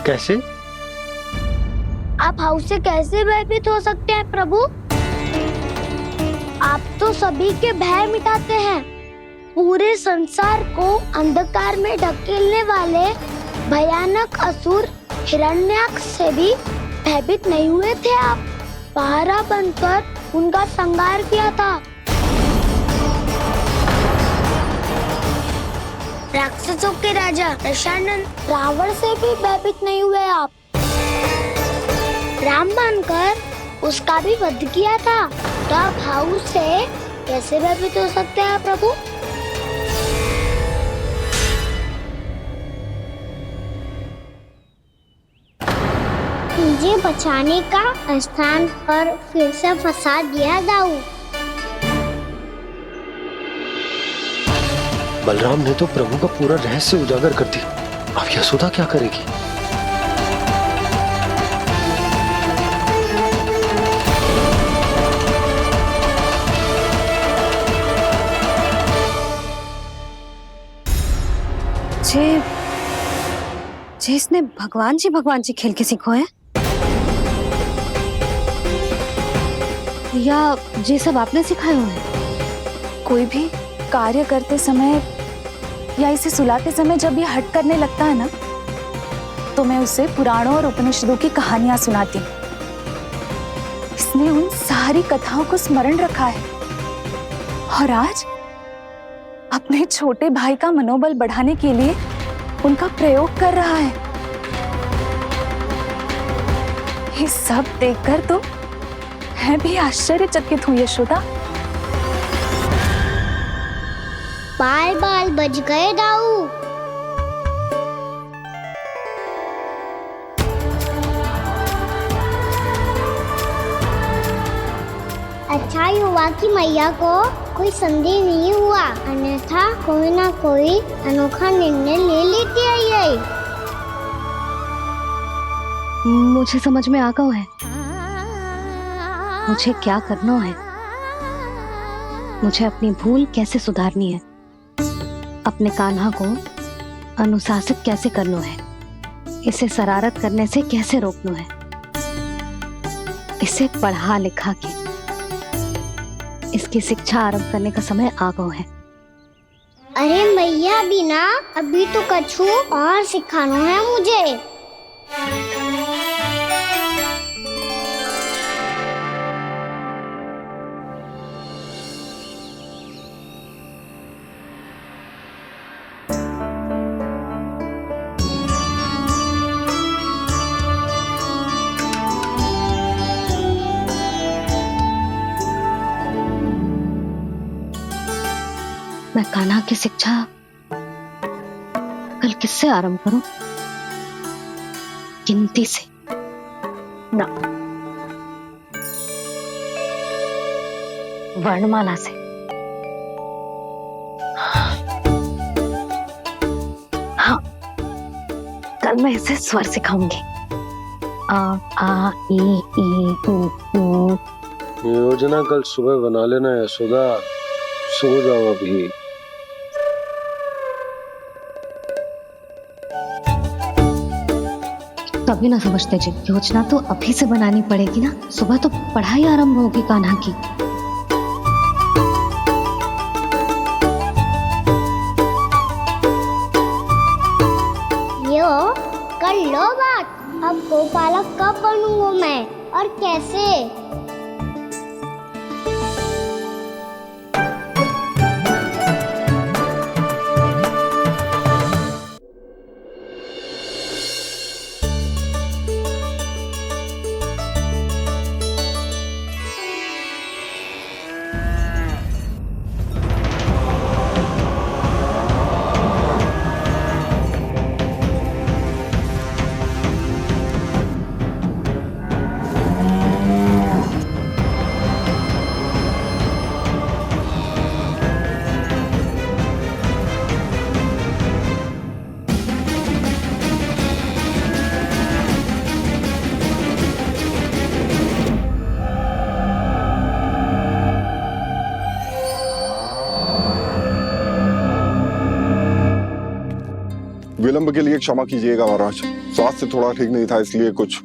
कैसे? आप हाउ से कैसे भयभीत हो सकते हैं प्रभु? आप तो सभी के भय मिटाते हैं। पूरे संसार को अंधकार में ढकेलने वाले भयानक असुर हिरण्याक्ष से भी भयभीत नहीं हुए थे आप। पहरा बनकर उनका संहार किया था। राक्षसों के राजा दशानन रावण से भी भयभीत नहीं हुए आप। राम बनकर उसका भी वध किया था, तो आप हाउ से कैसे भयभीत हो सकते हैं प्रभु? मुझे बचाने का स्थान पर फिर से फंसा दिया दाऊ। बलराम ने तो प्रभु का पूरा रहस्य उजागर कर दिया। अब यशोदा क्या करेगी? जे इसने भगवान जी खेल के सीखो है, या ये सब आपने सिखाए हुए हैं? कोई भी कार्य करते समय या इसे सुलाते समय जब ये हट करने लगता है ना, तो मैं उसे पुराणों और उपनिषदों की कहानियां सुनाती हूँ। इसने उन सारी कथाओं को स्मरण रखा है और आज अपने छोटे भाई का मनोबल बढ़ाने के लिए उनका प्रयोग कर रहा है। ये सब देखकर तो मैं भी आश्चर्यचकित हूँ यशोदा। बाल बाल बज गए दाऊ। अच्छा हुआ कि मैया को कोई संदेह नहीं हुआ, अन्यथा कोई ना कोई अनोखा निर्णय ले लेती है ये। मुझे समझ में आ गया है मुझे क्या करना है। मुझे अपनी भूल कैसे सुधारनी है, अपने कान्हा को अनुशासित कैसे करना है, इसे शरारत करने से कैसे रोकना है, इसे पढ़ा लिखा के इसकी शिक्षा आरंभ करने का समय आ गया है। अरे मैया बिना अभी तो कछु और सिखाना है मुझे। मैं कान्हा की शिक्षा कल किससे आरंभ करूं? गिनती से ना, वर्णमाला से। हाँ, कल मैं इसे स्वर सिखाऊंगी। आ ई ऊ। योजना कल सुबह बना लेना यशोदा, सो जाओ अभी। तभी ना समझते जी, योजना तो अभी से बनानी पड़ेगी ना, सुबह तो पढ़ाई आरंभ होगी कान्हा की। यो कर लो बात, अब गोपालक कब बनूंगा मैं और कैसे? विलंब के लिए क्षमा कीजिएगा महाराज, स्वास्थ्य थोड़ा ठीक नहीं था इसलिए कुछ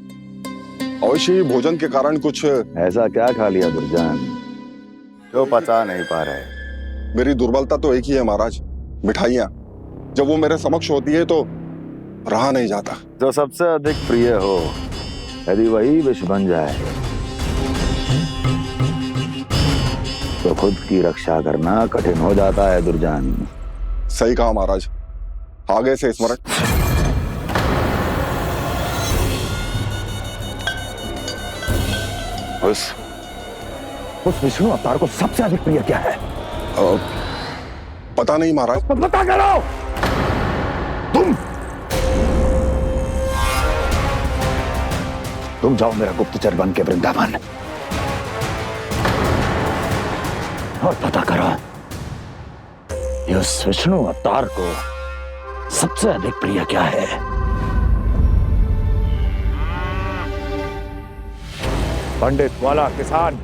अवश्य ही भोजन के कारण कुछ। ऐसा क्या खा लिया दुर्जन जो पचा नहीं पा रहे? मेरी दुर्बलता तो एक ही है महाराज, मिठाइयाँ। जब वो मेरे समक्ष होती है तो रहा नहीं जाता। जो सबसे अधिक प्रिय हो यदि वही विष बन जाए तो खुद की रक्षा करना कठिन हो जाता है दुर्जन। सही कहा महाराज, आगे से स्मरण। उस विष्णु अवतार को सबसे अधिक प्रिय क्या है? पता नहीं महाराज। तो पता करो। तुम जाओ मेरा गुप्तचर बन के वृंदावन और पता करो इस विष्णु अवतार को सबसे अधिक प्रिय क्या है। पंडित वाला किसान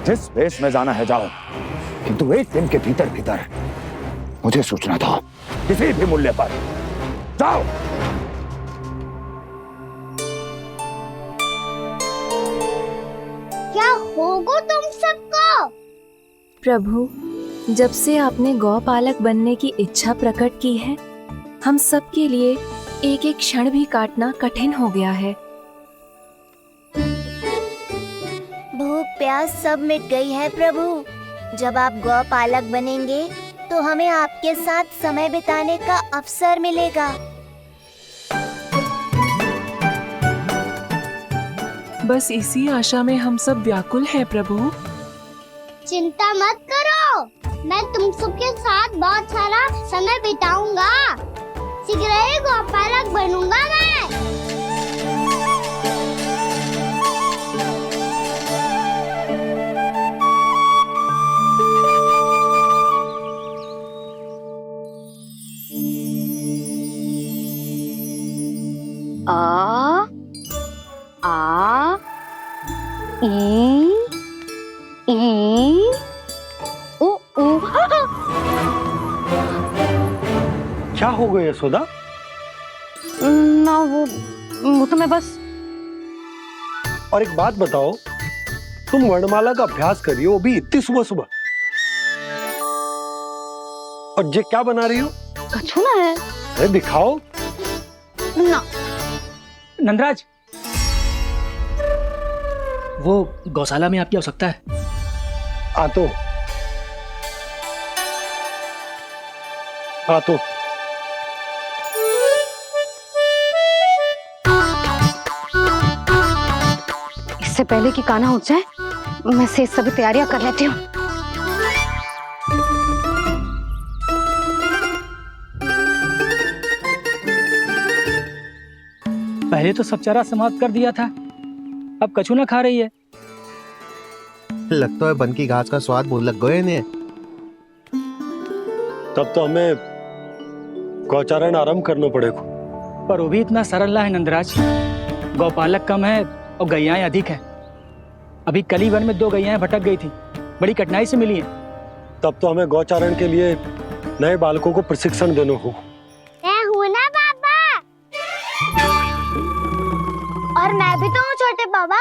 जिस वेश में जाना है जाओ, किंतु एक दिन के भीतर भीतर मुझे सूचना दो, किसी भी मूल्य पर जाओ। क्या होगा तुम सबको? प्रभु, जब से आपने गौपालक बनने की इच्छा प्रकट की है, हम सब के लिए एक एक क्षण भी काटना कठिन हो गया है। भूख प्यास सब मिट गई है प्रभु। जब आप गौपालक बनेंगे तो हमें आपके साथ समय बिताने का अवसर मिलेगा। बस इसी आशा में हम सब व्याकुल हैं प्रभु। चिंता मत करो, मैं तुम सबके साथ बहुत सारा समय बिताऊंगा। शीघ्र ही गौपालक बनूंगा मैं। आ आ ई ऊ ऊ। क्या हो गया यशोदा? ना वो तो मैं बस। और एक बात बताओ, तुम वर्णमाला का अभ्यास कर रही हो, अभी इतनी सुबह सुबह, और ये क्या बना रही हो? कछुआ है। अरे दिखाओ ना। नंदराज, वो गौशाला में आपकी आवश्यकता है। आ तो इससे पहले कि कान्हा उठ जाए, मैं से सभी तैयारियां कर लेती हूँ। पहले तो सब चारा समाप्त कर दिया था, अब कछू ना खा रही है। लगता है बन की घास का स्वाद भूल लग गए इन्हें। तब तो हमें गौचारण आरंभ करना पड़ेगा। पर वो भी इतना सरल ना है नंदराज। गौपालक कम है और गैयाएं अधिक है। अभी कली वन में 2 गैयाएं भटक गई थी, बड़ी कठिनाई से मिली हैं। तब तो हमें गौचारण के लिए नए बालकों को प्रशिक्षण देना होगा। मैं हूँ ना बाबा, और मैं भी तो हूँ छोटे बाबा।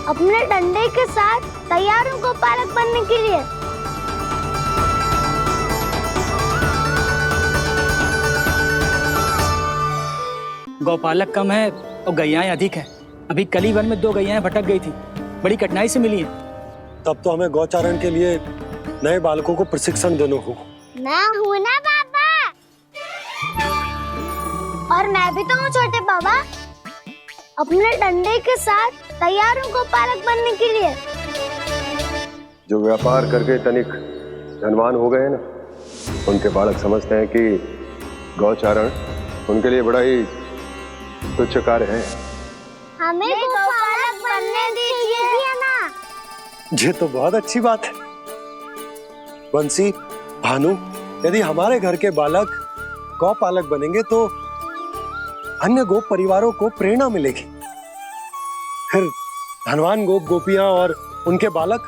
अपने डंडे के साथ तैयार हूँ गौपालक बनने के लिए। गौपालक कम है और गैयाएं अधिक है। अभी कली वन में 2 गैयाएं भटक गई थी, बड़ी कठिनाई से मिली हैं। तब तो हमें गौचारण के लिए नए बालकों को प्रशिक्षण देना होगा। मैं हूँ ना बाबा, और मैं भी तो हूँ छोटे बाबा। अपने डंडे के साथ तैयार हूँ गौपालक बनने के लिए। जो व्यापार करके तनिक धनवान हो गए ना, उनके बालक समझते हैं कि गौचारण उनके लिए बड़ा ही तुच्छ कार्य है। हमें गौपालक बनने दीजिए ना। ये तो बहुत अच्छी बात है। बंसी, भानु, यदि हमारे घर के बालक गौपालक बनेंगे तो अन्य गोप परिवारों को प्रेरणा मिलेगी। फिर धनवान गोप गोपियां और उनके बालक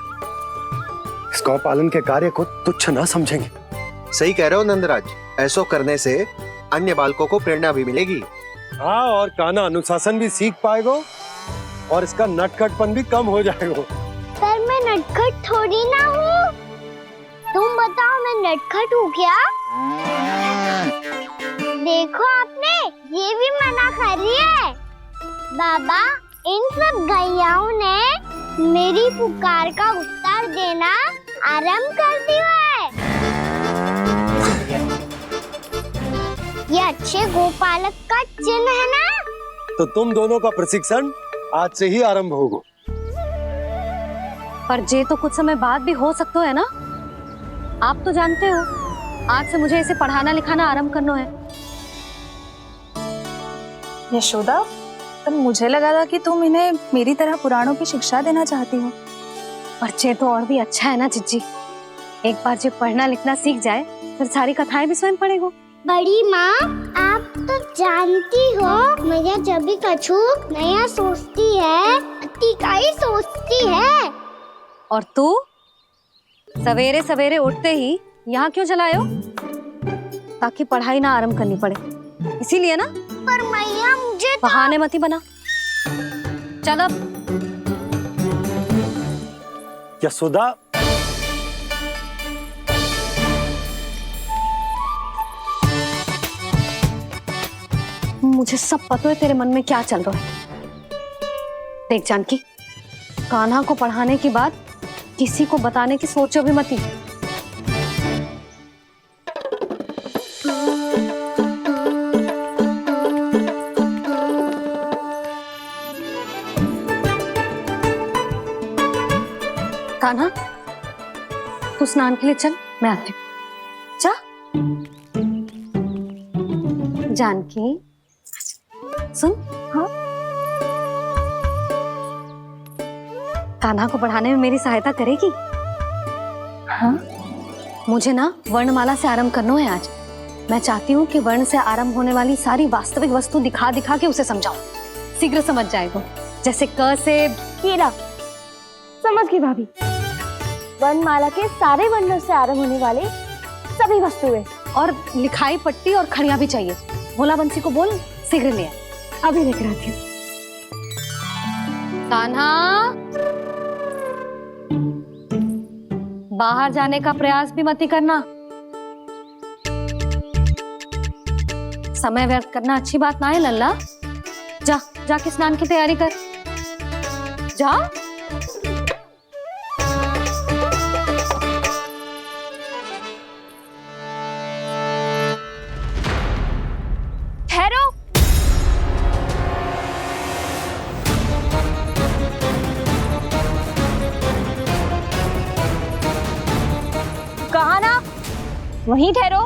इस गौपालन के कार्य को तुच्छ ना समझेंगे। सही कह रहे हो नंदराज, ऐसा करने से अन्य बालकों को प्रेरणा भी मिलेगी। हाँ, और कान्हा अनुशासन भी सीख पाएगा और इसका नटखटपन भी कम हो जाएगा। पर मैं नटखट थोड़ी ना हूँ। तुम बताओ, मैं नटखट हूँ क्या? देखो आपने, ये भी मना कर रही है। बाबा, इन सब गैयाओं ने मेरी पुकार का उत्तर देना आरंभ कर दिया है। ये अच्छे गोपालक का चिन्ह है ना? तो तुम दोनों का प्रशिक्षण आज से ही आरंभ होगा। पर जे तो कुछ समय बाद भी हो सकता है ना। आप तो जानते हो, आज से मुझे इसे पढ़ाना लिखाना आरंभ करना है। यशोदा, पर मुझे लगा था कि तुम इन्हें मेरी तरह पुराणों की शिक्षा देना चाहती हो। पर जे तो और भी अच्छा है ना जिज्जी। एक बार जो पढ़ना लिखना सीख जाए, फिर सारी कथाएं भी स्वयं पढ़ेगा। बड़ी माँ, आप तो जानती हो, मेरा जब भी कछु नया सोचती है, का ही सोचती है। और तू सवेरे सवेरे उठते ही यहाँ क्यों चलाए हो? ताकि पढ़ाई ना आरंभ करनी पड़े, इसीलिए ना। पर मैया मुझे बहाने मत ही बना। चल अब। यशोदा, मुझे सब पता है तेरे मन में क्या चल रहा है। देख जानकी, कान्हा को पढ़ाने की बात किसी को बताने की सोचो भी मत ही। कान्हा, तू स्नान के लिए चल, मैं आती हूँ। जा। जानकी सुन। हाँ, कान्हा को पढ़ाने में मेरी सहायता करेगी? हाँ, मुझे ना वर्णमाला से आरंभ करना है आज। मैं चाहती हूँ कि वर्ण से आरंभ होने वाली सारी वास्तविक वस्तु दिखा दिखा के उसे समझाऊं। शीघ्र समझ जाएगा। जैसे क से केला। समझ गई भाभी। वर्णमाला के सारे वर्णों से आरंभ होने वाले सभी वस्तुएं। और लिखाई पट्टी और खड़िया भी चाहिए। भोला बंसी को बोल शीघ्र ले आए। अभी लेकर आती हूँ। कान्हा, बाहर जाने का प्रयास भी मत ही करना। समय व्यर्थ करना अच्छी बात ना है लल्ला। जा, जाके स्नान की तैयारी कर। जा। ठहरो। कहा ना, वहीं ठहरो।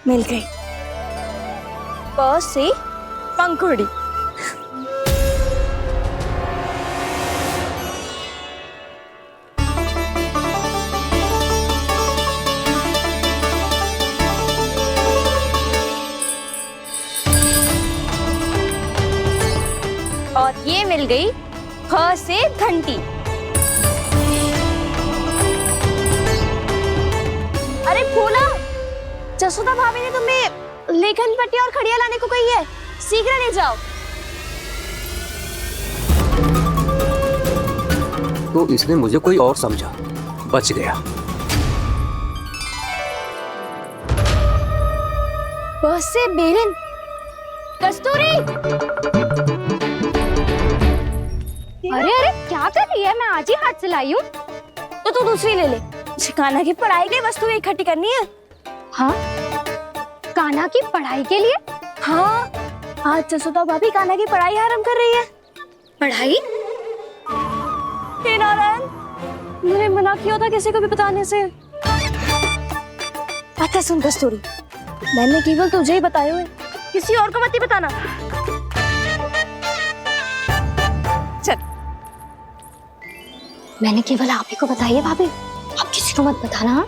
मिल गई। प से पंखुड़ी। और ये मिल गई फ से घंटी। अरे फूला, जसोदा भाभी ने तुम्हें लेखन पट्टी और खड़िया लाने को कही है, शीघ्र ले जाओ। तो इसने मुझे कोई और समझा, बच गया। बस से बेलन। कस्तूरी। अरे अरे क्या कर रही है? मैं आज ही हाथ से लाई हूँ। तो तू दूसरी ले ले। कान्हा की पढ़ाई की वस्तु इकट्ठी करनी है। हाँ, कान्हा की पढ़ाई के लिए? हाँ, आज जसोदा भाभी कान्हा की पढ़ाई आरंभ कर रही है। पढ़ाई? हे नारायण, मैंने मना किया था किसी को भी बताने से। अच्छा सुन कस्तूरी, मैंने केवल तुझे ही बताए हुए, किसी और को मत ही बताना। चल। मैंने केवल आप ही को बताई है भाभी, आप किसी को मत बताना।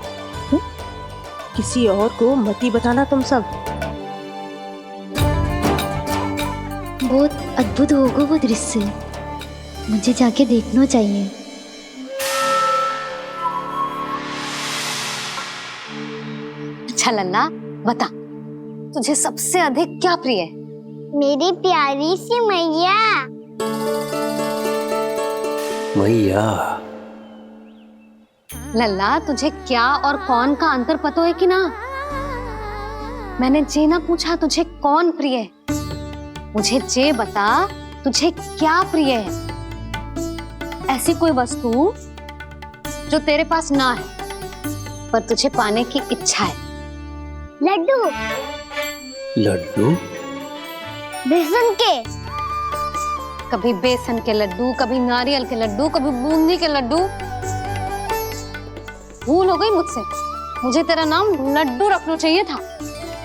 किसी और को मत ही बताना तुम सब। बहुत अद्भुत होगा वो दृश्य, मुझे जाके देखना चाहिए। अच्छा लल्ला, बता तुझे सबसे अधिक क्या प्रिय है? मेरी प्यारी सी मैया। मैया। लल्ला, तुझे क्या और कौन का अंतर पता है कि ना? मैंने जे ना पूछा तुझे कौन प्रिय है, मुझे जे बता तुझे क्या प्रिय है। ऐसी कोई वस्तु जो तेरे पास ना है पर तुझे पाने की इच्छा है। लड्डू। लड्डू? बेसन के। कभी बेसन के लड्डू, कभी नारियल के लड्डू, कभी बूंदी के लड्डू। भूल हो गई मुझसे, मुझे तेरा नाम लड्डू रखना चाहिए था।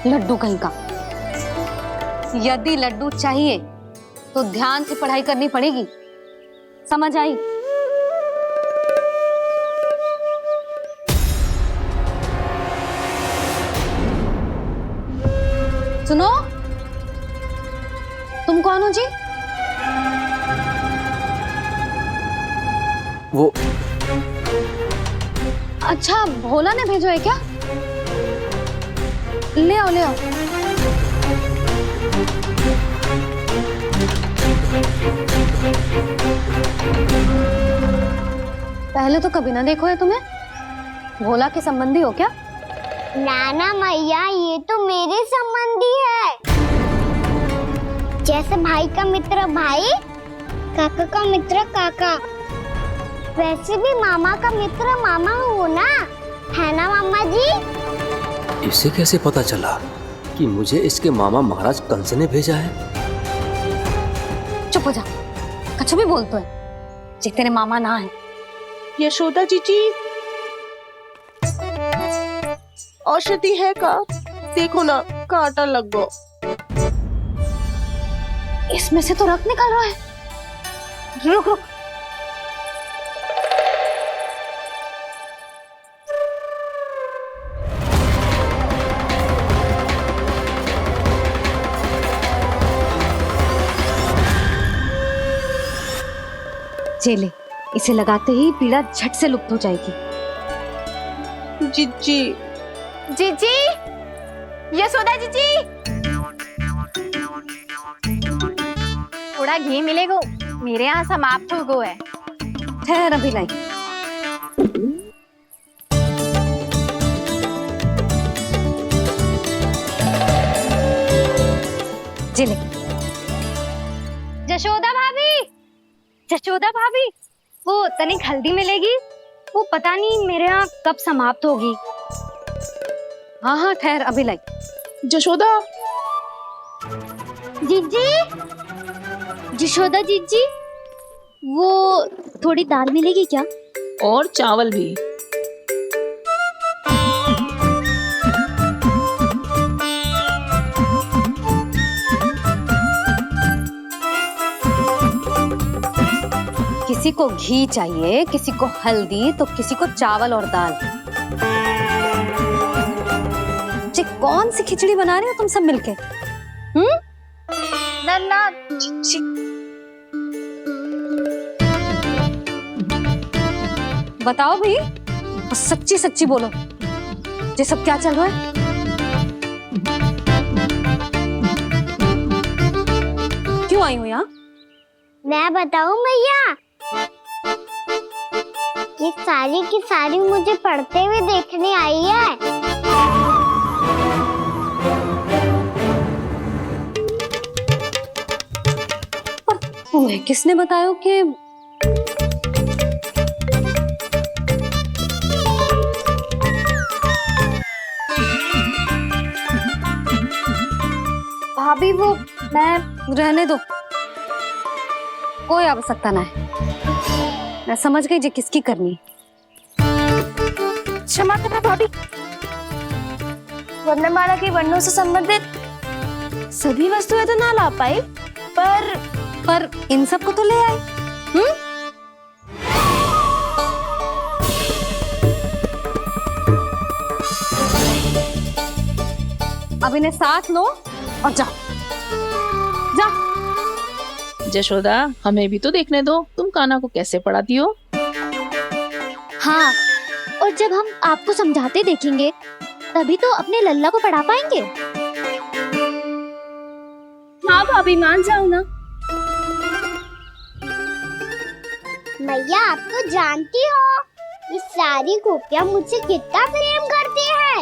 लड्डू कहीं का। यदि लड्डू चाहिए तो ध्यान से पढ़ाई करनी पड़ेगी, समझ आई? सुनो, तुम कौन हो जी? वो अच्छा, भोला ने भेजो है क्या? ले आओ ले आओ। पहले तो कभी ना देखो है तुम्हें। भोला के संबंधी हो क्या? नाना मैया, ये तो मेरे संबंधी है। जैसे भाई का मित्र भाई, काका का मित्र काका, वैसे भी मामा का मित्र मामा हो ना, है ना मामा जी? इसे कैसे पता चला कि मुझे इसके मामा महाराज कंस ने भेजा है? चुप हो जा, कुछ भी बोलते है जे तेरे मामा ना है। यशोदा जीजी, औषधि है का? देखो ना, कांटा लग गो। इसमें से तो रक्त निकल रहा है। रुक रुक, चले, इसे लगाते ही पीड़ा झट से लुप्त हो जाएगी। जीजी, जीजी, यशोदा जीजी, थोड़ा घी मिलेगा, मेरे यहाँ समाप्त हो गो है। ठहर, अभी लाई। चले। जशोदा भाभी, जशोदा भाभी, वो तनिक हल्दी मिलेगी? वो पता नहीं मेरे यहाँ कब समाप्त होगी। हाँ हाँ, ठहर, अभी लाई। जशोदा जीजी, जशोदा जीजी, वो थोड़ी दाल मिलेगी क्या? और चावल भी। किसी को घी चाहिए, किसी को हल्दी, तो किसी को चावल और दाल। जी, कौन सी खिचड़ी बना रहे हो तुम सब मिलके? ना बताओ भाई, और सच्ची सच्ची बोलो, ये सब क्या चल रहा है? क्यों आई हो यहाँ? मैं बताऊं भैया, ये सारी की सारी मुझे पढ़ते हुए देखने आई है। पर तुम्हें किसने बताया कि भाभी, वो मैं रहने दो, कोई आवश्यकता ना है। मैं समझ गई जे किसकी करनी। क्षमा करना भाभी, वर्णमाला के वर्णों से संबंधित सभी वस्तुएं तो ना ला पाई, पर इन सब को तो ले आए। अब इन्हें साथ लो और जाओ। जा। जशोदा, हमें भी तो देखने दो, तुम कान्हा को कैसे पढ़ाती हो। हाँ, और जब हम आपको समझाते देखेंगे तभी तो अपने लल्ला को पढ़ा पाएंगे। हाँ भाभी, मान जाओ ना। मैया, आप तो जानती हो ये सारी गोपियां मुझसे कितना प्रेम करती है,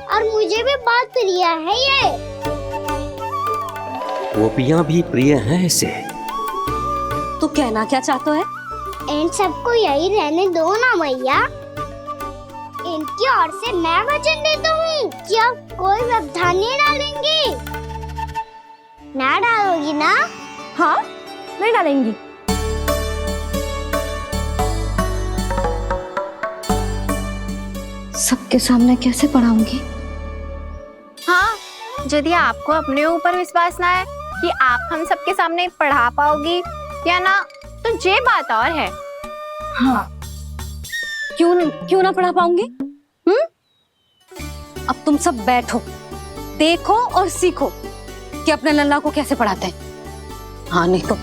और मुझे भी बहुत प्रिय है ये। गोपियां भी प्रिय हैं इसे। तू कहना क्या चाहता है? इन सबको यही रहने दो ना मैया। इनकी ओर से मैं वचन देता हूँ कि आप कोई व्यवधान नहीं डालेंगी। ना डालोगी ना? हाँ, नहीं डालेंगी। सबके सामने कैसे पढ़ाऊंगी? हाँ, यदि आपको अपने ऊपर विश्वास ना है कि आप हम सबके सामने पढ़ा पाओगी या ना, तो ये बात और है। हाँ, क्यों ना पढ़ा पाऊंगी? अब तुम सब बैठो, देखो और सीखो कि अपने लल्ला को कैसे पढ़ाते हैं। हाँ नहीं तो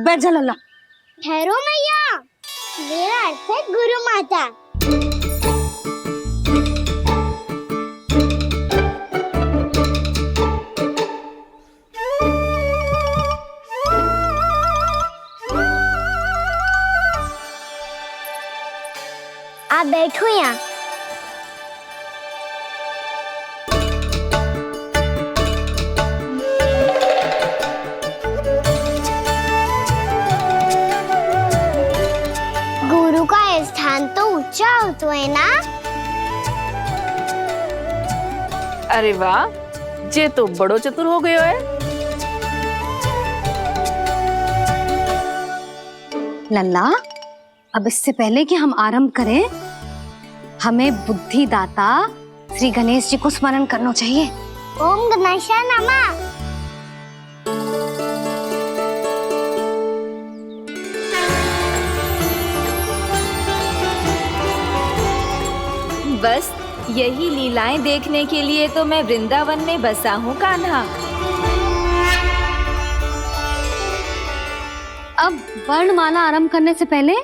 बैठ जा लल्ला। ठहरो मैया, मेरा अर्थ है गुरु माता। आप बैठो यहाँ। गुरु का स्थान तो ऊंचा होता है ना? अरे वाह, जे तो बड़ो चतुर हो गयो है। लल्ला, अब इससे पहले कि हम आरंभ करें, हमें बुद्धिदाता श्री गणेश जी को स्मरण करना चाहिए। ओम गणेशाय नमः। बस यही लीलाएं देखने के लिए तो मैं वृंदावन में बसा हूँ कान्हा। अब वर्णमाला आरंभ करने से पहले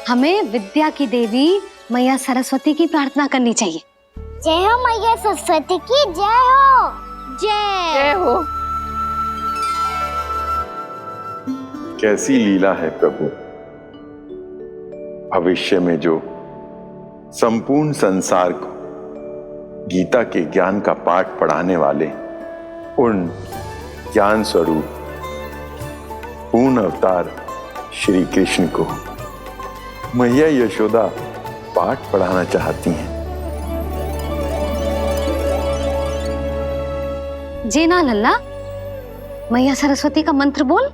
हमें विद्या की देवी मैया सरस्वती की प्रार्थना करनी चाहिए। जय हो मैया सरस्वती की जय हो। जय हो। कैसी लीला है प्रभु, भविष्य में जो संपूर्ण संसार को गीता के ज्ञान का पाठ पढ़ाने वाले उन ज्ञान स्वरूप पूर्ण अवतार श्री कृष्ण को मैया यशोदा पाठ पढ़ाना चाहती हैं। जी ना लल्ला, मैया सरस्वती का मंत्र बोल।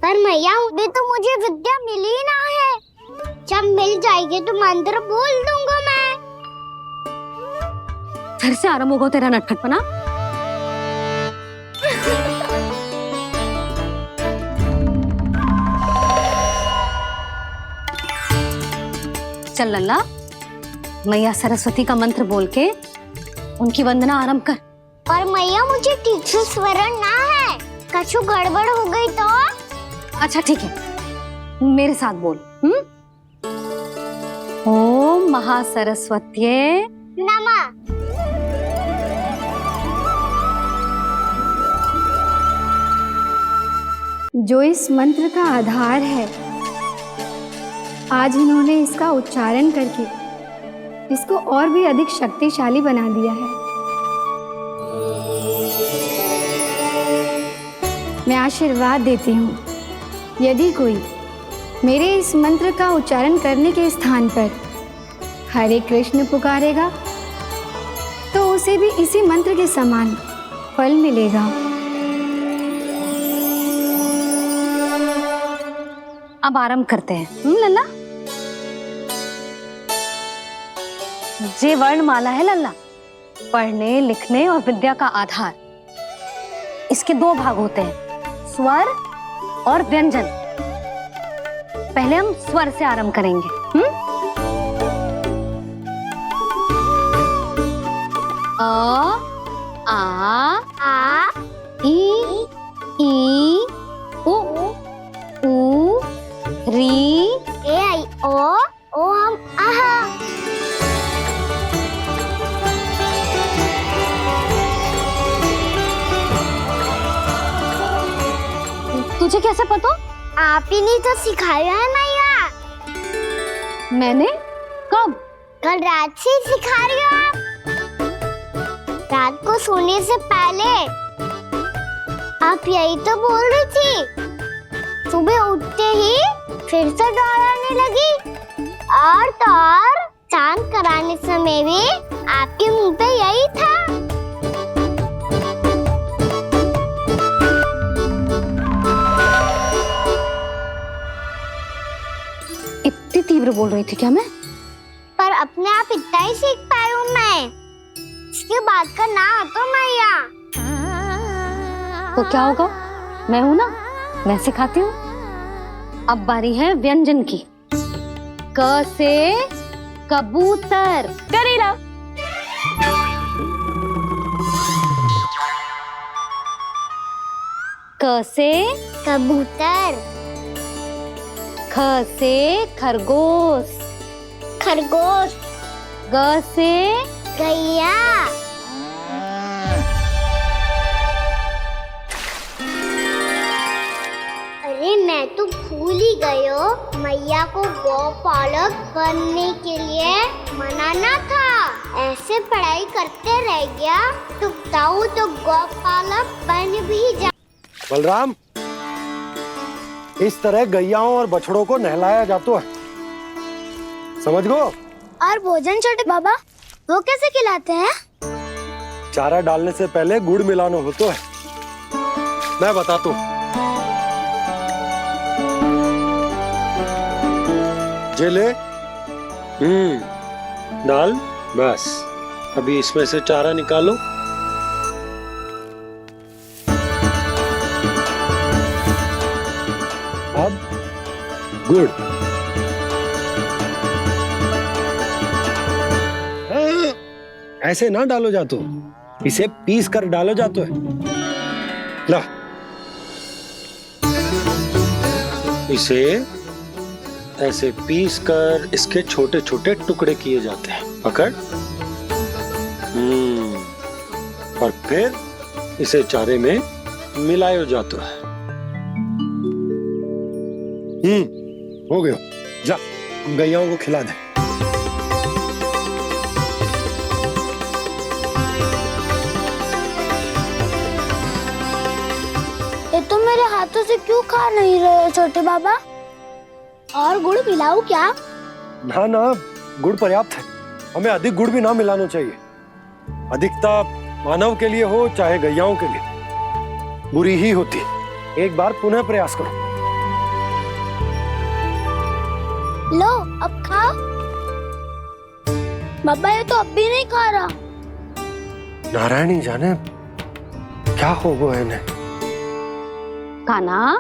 पर मैया अभी तो मुझे विद्या मिली ना है, जब मिल जाएगी तो मंत्र बोल दूंगा मैं। फिर से आरंभ होगा तेरा नटखटपना। चल लल्ला, मैया सरस्वती का मंत्र बोल के उनकी वंदना आरंभ कर। और मैया मुझे ठीक से स्मरण ना है, कछु गड़बड़ हो गई तो? अच्छा ठीक है, मेरे साथ बोल। ओम महासरस्वत्ये नमः। जो इस मंत्र का आधार है, आज इन्होंने इसका उच्चारण करके इसको और भी अधिक शक्तिशाली बना दिया है। मैं आशीर्वाद देती हूँ, यदि कोई मेरे इस मंत्र का उच्चारण करने के स्थान पर हरे कृष्ण पुकारेगा तो उसे भी इसी मंत्र के समान फल मिलेगा। अब आरंभ करते हैं। लल्ला, जे वर्णमाला है लल्ला, पढ़ने लिखने और विद्या का आधार। इसके दो भाग होते हैं, स्वर और व्यंजन। पहले हम स्वर से आरंभ करेंगे। अ, आ, ई, उ, री, ए आई ओ हम आहा। तुझे कैसे पता? आप ही ने तो सिखाया है मैया। मैंने? कब? कल रात से सिखा रही हो आप। रात को सोने से पहले आप यही तो बोल रही थी। सुबह उठते ही फिर से दोहराने लगी, और तो और स्नान कराने समय भी आपके मुंह पे यही था। इतनी तीव्र बोल रही थी क्या मैं? पर अपने आप इतना ही सीख पाई हूँ मैं। इसके बाद का ना तो मैया। तो क्या होगा? मैं हूं ना, मैं सिखाती हूँ। अब बारी है व्यंजन की। क से कबूतर। करेला। क से कबूतर। ख से खरगोश। खरगोश। ग से गैया। अरे मैं तो भूल ही गई हूँ, मैया को गौपालक बनने के लिए मनाना था। ऐसे पढ़ाई करते रह गया तो बताऊँ तो गौपालक बन भी जा। बलराम, इस तरह गैयाओं और बछड़ों को नहलाया जाता है, समझ गो? और भोजन छोटे बाबा वो कैसे खिलाते हैं? चारा डालने से पहले गुड़ मिलाना होता है। मैं बताता हूँ। जे ले, डाल, बस। अभी इसमें से चारा निकालो। अब गुड़। ऐसे ना डालो जातो, इसे पीस कर डालो जातो है। ला, इसे ऐसे पीस कर इसके छोटे छोटे टुकड़े किए जाते हैं। पकड़। और फिर इसे चारे में मिलाया जाता है। हो गया। जा, गैयाओं को खिला दे। ये तो मेरे हाथों से क्यों खा नहीं रहे छोटे बाबा? और गुड़ मिलाऊं क्या? ना ना, गुड़ पर्याप्त है। हमें अधिक गुड़ भी ना मिलाना चाहिए। अधिकता मानव के लिए हो चाहे गैयाओं के लिए बुरी ही होती है। एक बार पुनः प्रयास करो। लो, अब खाओ। बाबा ये तो अब भी नहीं खा रहा। नारायणी जाने क्या हो गया इन्हें। कान्हा,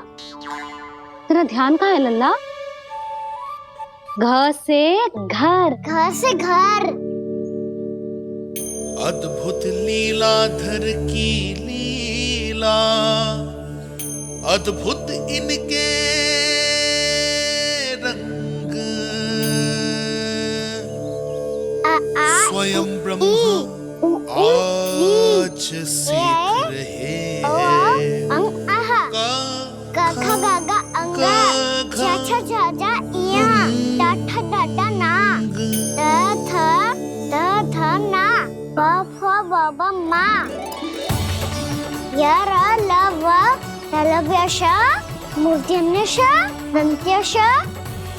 तेरा ध्यान कहाँ है लल्ला? घ से घर। घर से घर। अद्भुत लीलाधर की लीला, अद्भुत इनके रंग। स्वयं ब्रह्मा आज सीख रहे हैं। गा गा गा अंगा, छा छा छा जा इया, डा ठा डा डा ना, द थ ना, ब फ ब ब मा, य र ल व लव्य श, मूर्धन्य श, दन्त्य श,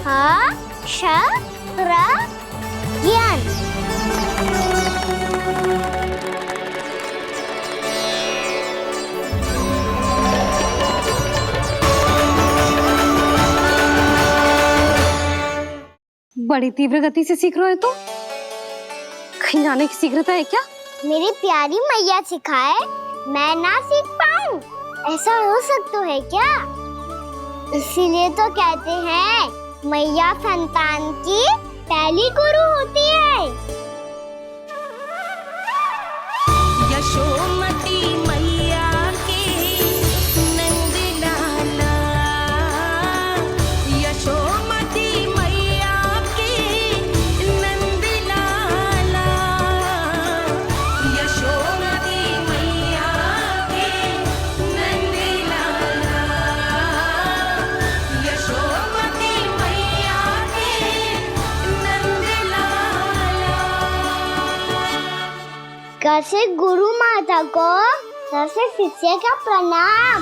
ह श र ज्ञान। बड़ी तीव्र गति से सीख रहे हो तो कहीं जाने की शीघ्रता है क्या? मेरी प्यारी मैया सिखाए, मैं ना सीख पाऊं, ऐसा हो सकता है क्या? इसीलिए तो कहते हैं मैया संतान की पहली गुरु होती है। यशोमती मैया के नंद लाला, यशोमती मैया के नंद लाला, यशोमती मैया के नंद लाला, यशोमती मैया के नंद लाला। कैसे गुरु माता को, कैसे शिष्य का प्रणाम।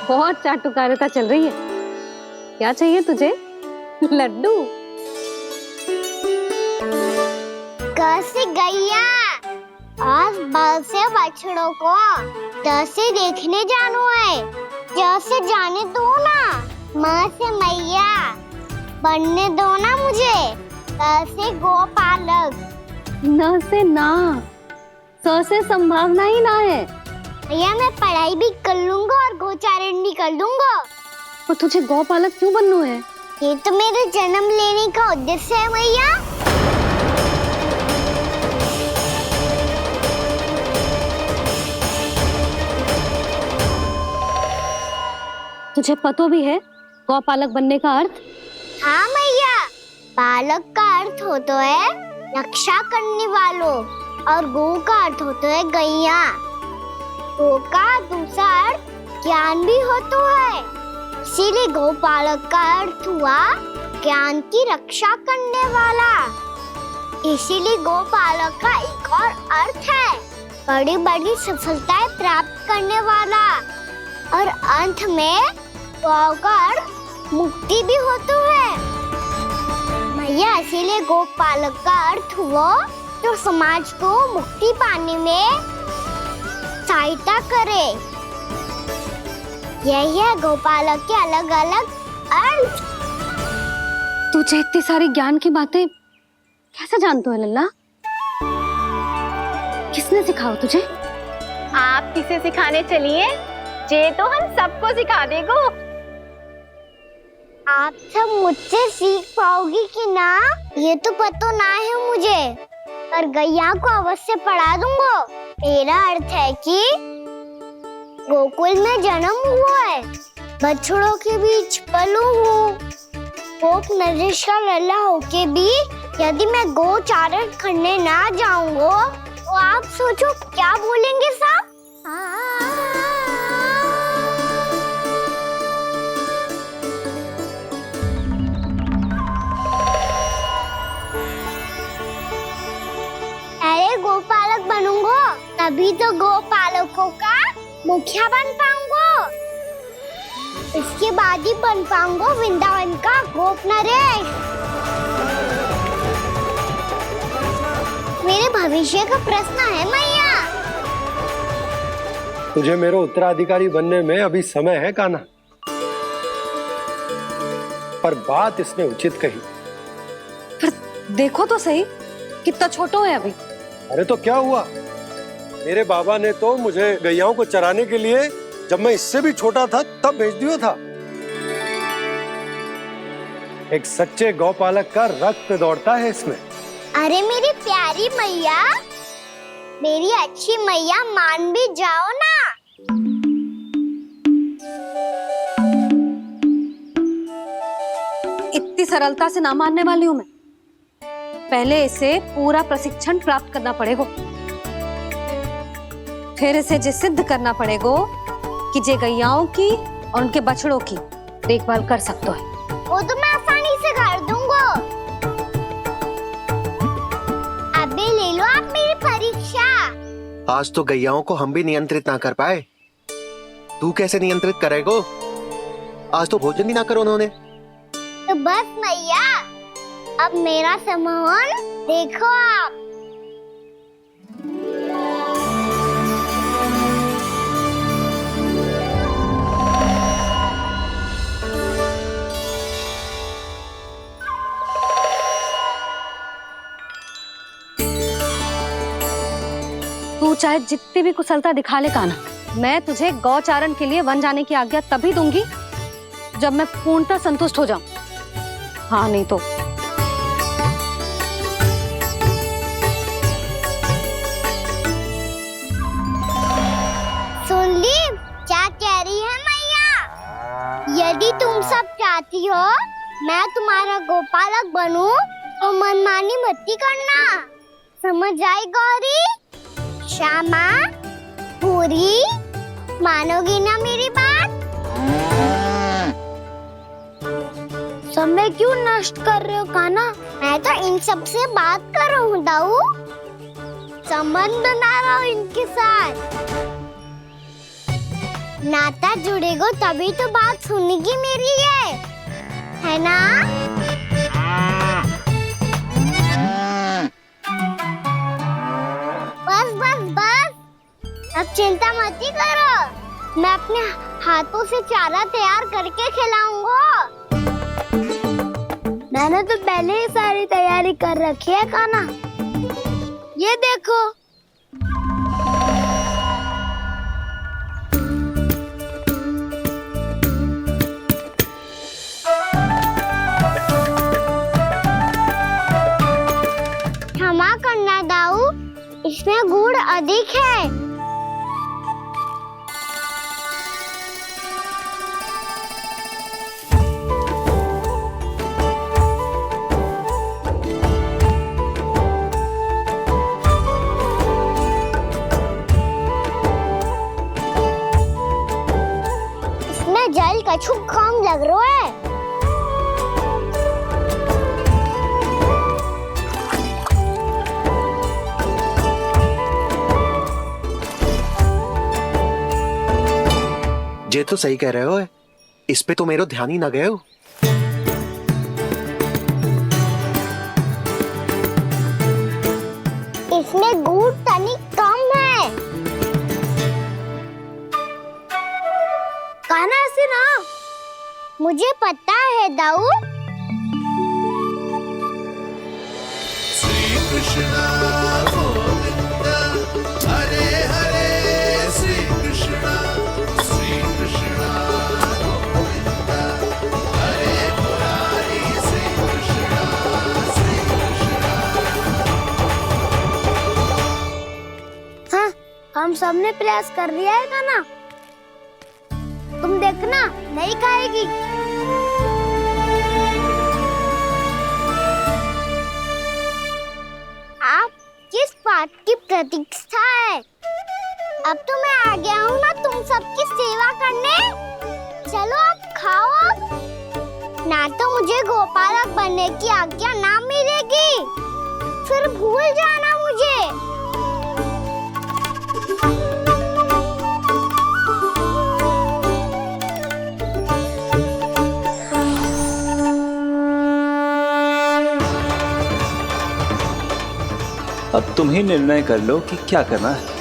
बहुत चाटुकारिता चल रही है। क्या चाहिए तुझे? लड्डू। कैसे गैया, आज बल से बछड़ों को जैसे देखने जानो है, जैसे जाने दो ना। माँ से मैया बनने दो ना मुझे, जैसे गोपालक। न से ना, स से संभावना ही ना है। भैया मैं पढ़ाई भी कर लूंगा और गोचारण भी कर दूंगा। और तुझे गौपालक क्यों बनना है? ये तो मेरे जन्म लेने का उद्देश्य है भैया। तुझे पता भी है गौपालक बनने का अर्थ? हाँ भैया, पालक का अर्थ होता है रक्षा करने वालों और गौ का अर्थ होता है गैया। गौ का दूसरा अर्थ ज्ञान भी होता है, इसीलिए गोपालक का अर्थ हुआ ज्ञान की रक्षा करने वाला। इसीलिए गोपालक का एक और अर्थ है बड़ी बड़ी सफलताएं प्राप्त करने वाला। और अंत में गौ का अर्थ मुक्ति भी होता है भैया। इसीलिए गोपालक का अर्थ हुआ जो समाज को मुक्ति पाने में सहायता करे। यही है गोपालक के अलग अलग अर्थ। तुझे इतनी सारी ज्ञान की बातें कैसे जानते हो लल्ला? किसने सिखाओ तुझे? आप किसे सिखाने चलिए, जे तो हम सबको सिखा देगो। आप सब मुझसे सीख पाओगी कि ना ये तो पता ना है मुझे, पर गैया को अवश्य पढ़ा दूंगा। मेरा अर्थ है कि गोकुल में जन्म हुआ है, बछड़ों के बीच पलू हूँ। गोप नरेश का लल्ला होके भी यदि मैं गोचारण करने ना जाऊंगा तो आप सोचो क्या बोलेंगे साहब? अरे गोपालक बनूंगा तभी तो गोपालकों का मुखिया बन पाऊंगा। इसके बाद ही बन पाऊंगा वृंदावन का गोप नरेश। मेरे भविष्य का प्रश्न है मैया। तुझे मेरा उत्तराधिकारी बनने में अभी समय है कान्हा, पर बात इसने उचित कही। पर देखो तो सही, कितना छोटा है अभी। अरे तो क्या हुआ, मेरे बाबा ने तो मुझे गैयाओं को चराने के लिए जब मैं इससे भी छोटा था तब भेज दिया था। एक सच्चे गौपालक का रक्त दौड़ता है इसमें। अरे मेरी प्यारी मैया, मेरी अच्छी मैया, मान भी जाओ ना। इतनी सरलता से ना मानने वाली हूँ मैं। पहले इसे पूरा प्रशिक्षण प्राप्त करना पड़ेगा, फिर इसे जे सिद्ध करना पड़ेगा कि जे गैयाओं की और उनके बछड़ों की देखभाल कर सकते हैं। वो तो मैं आसानी से कर दूंगा। अबे ले लो आप मेरी परीक्षा। आज तो गैयाओं को हम भी नियंत्रित ना कर पाए, तू कैसे नियंत्रित करेगो? आज तो भोजन भी ना करो उन्होंने। तो बस मैया, अब मेरा सम्मान देखो आप। तू चाहे जितनी भी कुशलता दिखा ले कान्हा, मैं तुझे गौचारण के लिए वन जाने की आज्ञा तभी दूंगी जब मैं पूर्णतः संतुष्ट हो जाऊं। हाँ नहीं तो सुन ली क्या कह रही है मैया? यदि तुम सब चाहती हो मैं तुम्हारा गोपालक बनूं तो मनमानी मत करना, समझ आई गौरी? श्यामा, पूरी, मानोगी ना मेरी बात? समय क्यों नष्ट कर रहे हो कान्हा? मैं तो इन सब से बात कर रहा हूँ दाऊ, संबंध बना रहा हूँ इनके साथ। नाता जुड़ेगा तभी तो बात सुनेगी मेरी, है ना? बस बस मैं अपने हाथों से चारा तैयार करके खिलाऊंगा। मैंने तो पहले ही सारी तैयारी कर रखी है कान्हा। ये देखो। क्षमा करना दाऊ, इसमें गुड़ अधिक है। इसमें जल कछु कम लग रहा है। ये तो सही कह रहे हो, इस पे तो मेरो ध्यान ही ना गए हो। इसमें गुड़ तनिक कम है। कान्हा ऐसे ना। मुझे पता है दाऊ। श्री कृष्ण गोविंद हरे हरे श्री कृष्ण गोविंद हरे मुरारी श्री कृष्ण हाँ, हम सबने प्रयास कर लिया है कान्हा। तुम देखना नहीं खाएगी। आप किस बात की प्रतीक्षा है? अब तो मैं आ गया हूँ ना तुम सबकी सेवा करने। चलो अब खाओ अब। ना तो मुझे गोपालक बनने की आज्ञा ना मिलेगी, फिर भूल जाना मुझे। अब तुम ही निर्णय कर लो कि क्या करना है।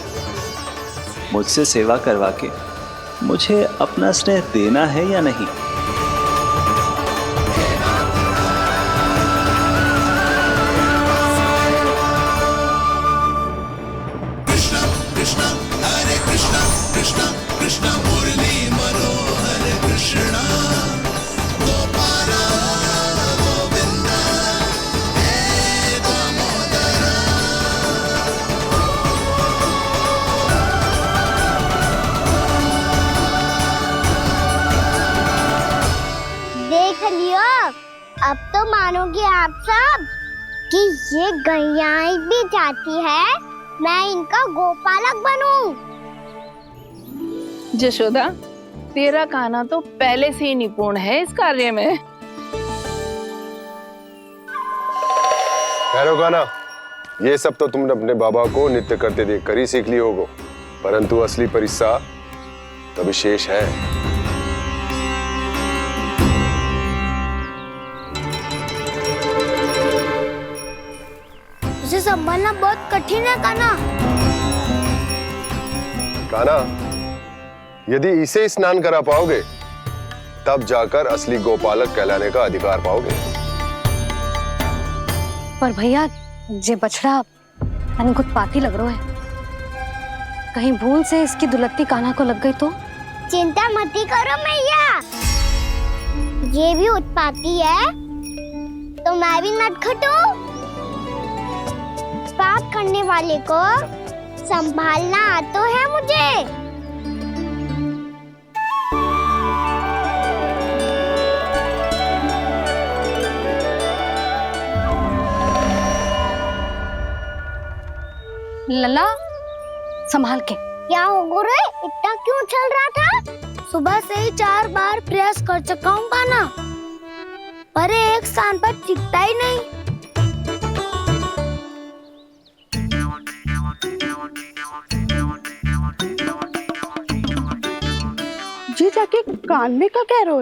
मुझसे सेवा करवा के मुझे अपना स्नेह देना है या नहीं। कृष्ण कृष्ण हरे कृष्ण कृष्ण कृष्ण मुरली मनोहर कृष्ण गोपाल गोविंद हे दामोदर। देख लियो, अब तो मानोगे आप सब कि ये गैयाएं भी चाहती है मैं इनका गोपालक बनूं। जशोदा, तेरा कान्हा तो पहले से ही निपुण है इस कार्य में। खैर होगा ना, ये सब तो तुमने अपने बाबा को नित्य करते देखकर ही सीख ली होगो, परंतु असली परिस्सा तो विशेष है। उसे संभालना बहुत कठिन है कान्हा। कान्हा, यदि इसे स्नान करा पाओगे तब जाकर असली गोपालक कहलाने का अधिकार पाओगे। पर भैया, ये बछड़ा कुछ पाती लग रहा है। कहीं भूल से इसकी दुलत्ती कान्हा को लग गई तो? चिंता मत करो मैया, ये भी उत्पाती है तो मैं भी नटखट हूँ। पाप करने वाले को संभालना आता है मुझे। लला, संभाल के। क्या हो गुरु, इतना क्यों चल रहा था? सुबह से ही 4 बार प्रयास कर चुका हूँ कान्हा, पर एक स्थान पर टिकता ही नहीं। जी जाके कान में का कह रहे हो?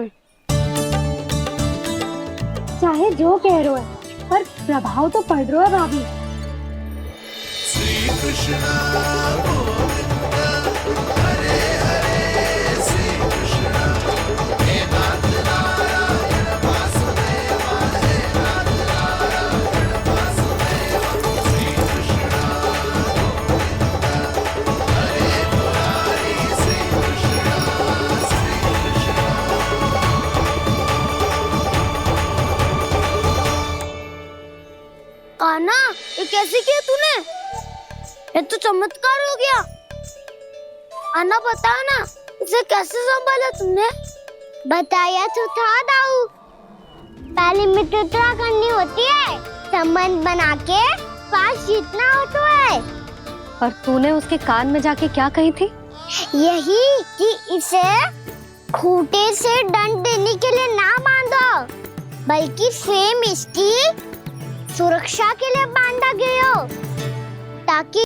चाहे जो कह रहे हो, पर प्रभाव तो पड़ रहा है भाभी। श्री कृष्ण गोविंद हरे हरे कैसे किया तूने? ये तो चमत्कार हो गया। आना बता ना, इसे कैसे संभाला तुमने? बताया तो था दाऊ, पहले मित्रता करनी होती है, संबंध बना के पास जीतना होता है। और तूने उसके कान में जाके क्या कही थी? यही कि इसे खूंटे से दंड देने के लिए ना बांधो, बल्कि स्वयं इसकी सुरक्षा के लिए बांधा गया हो, ताकि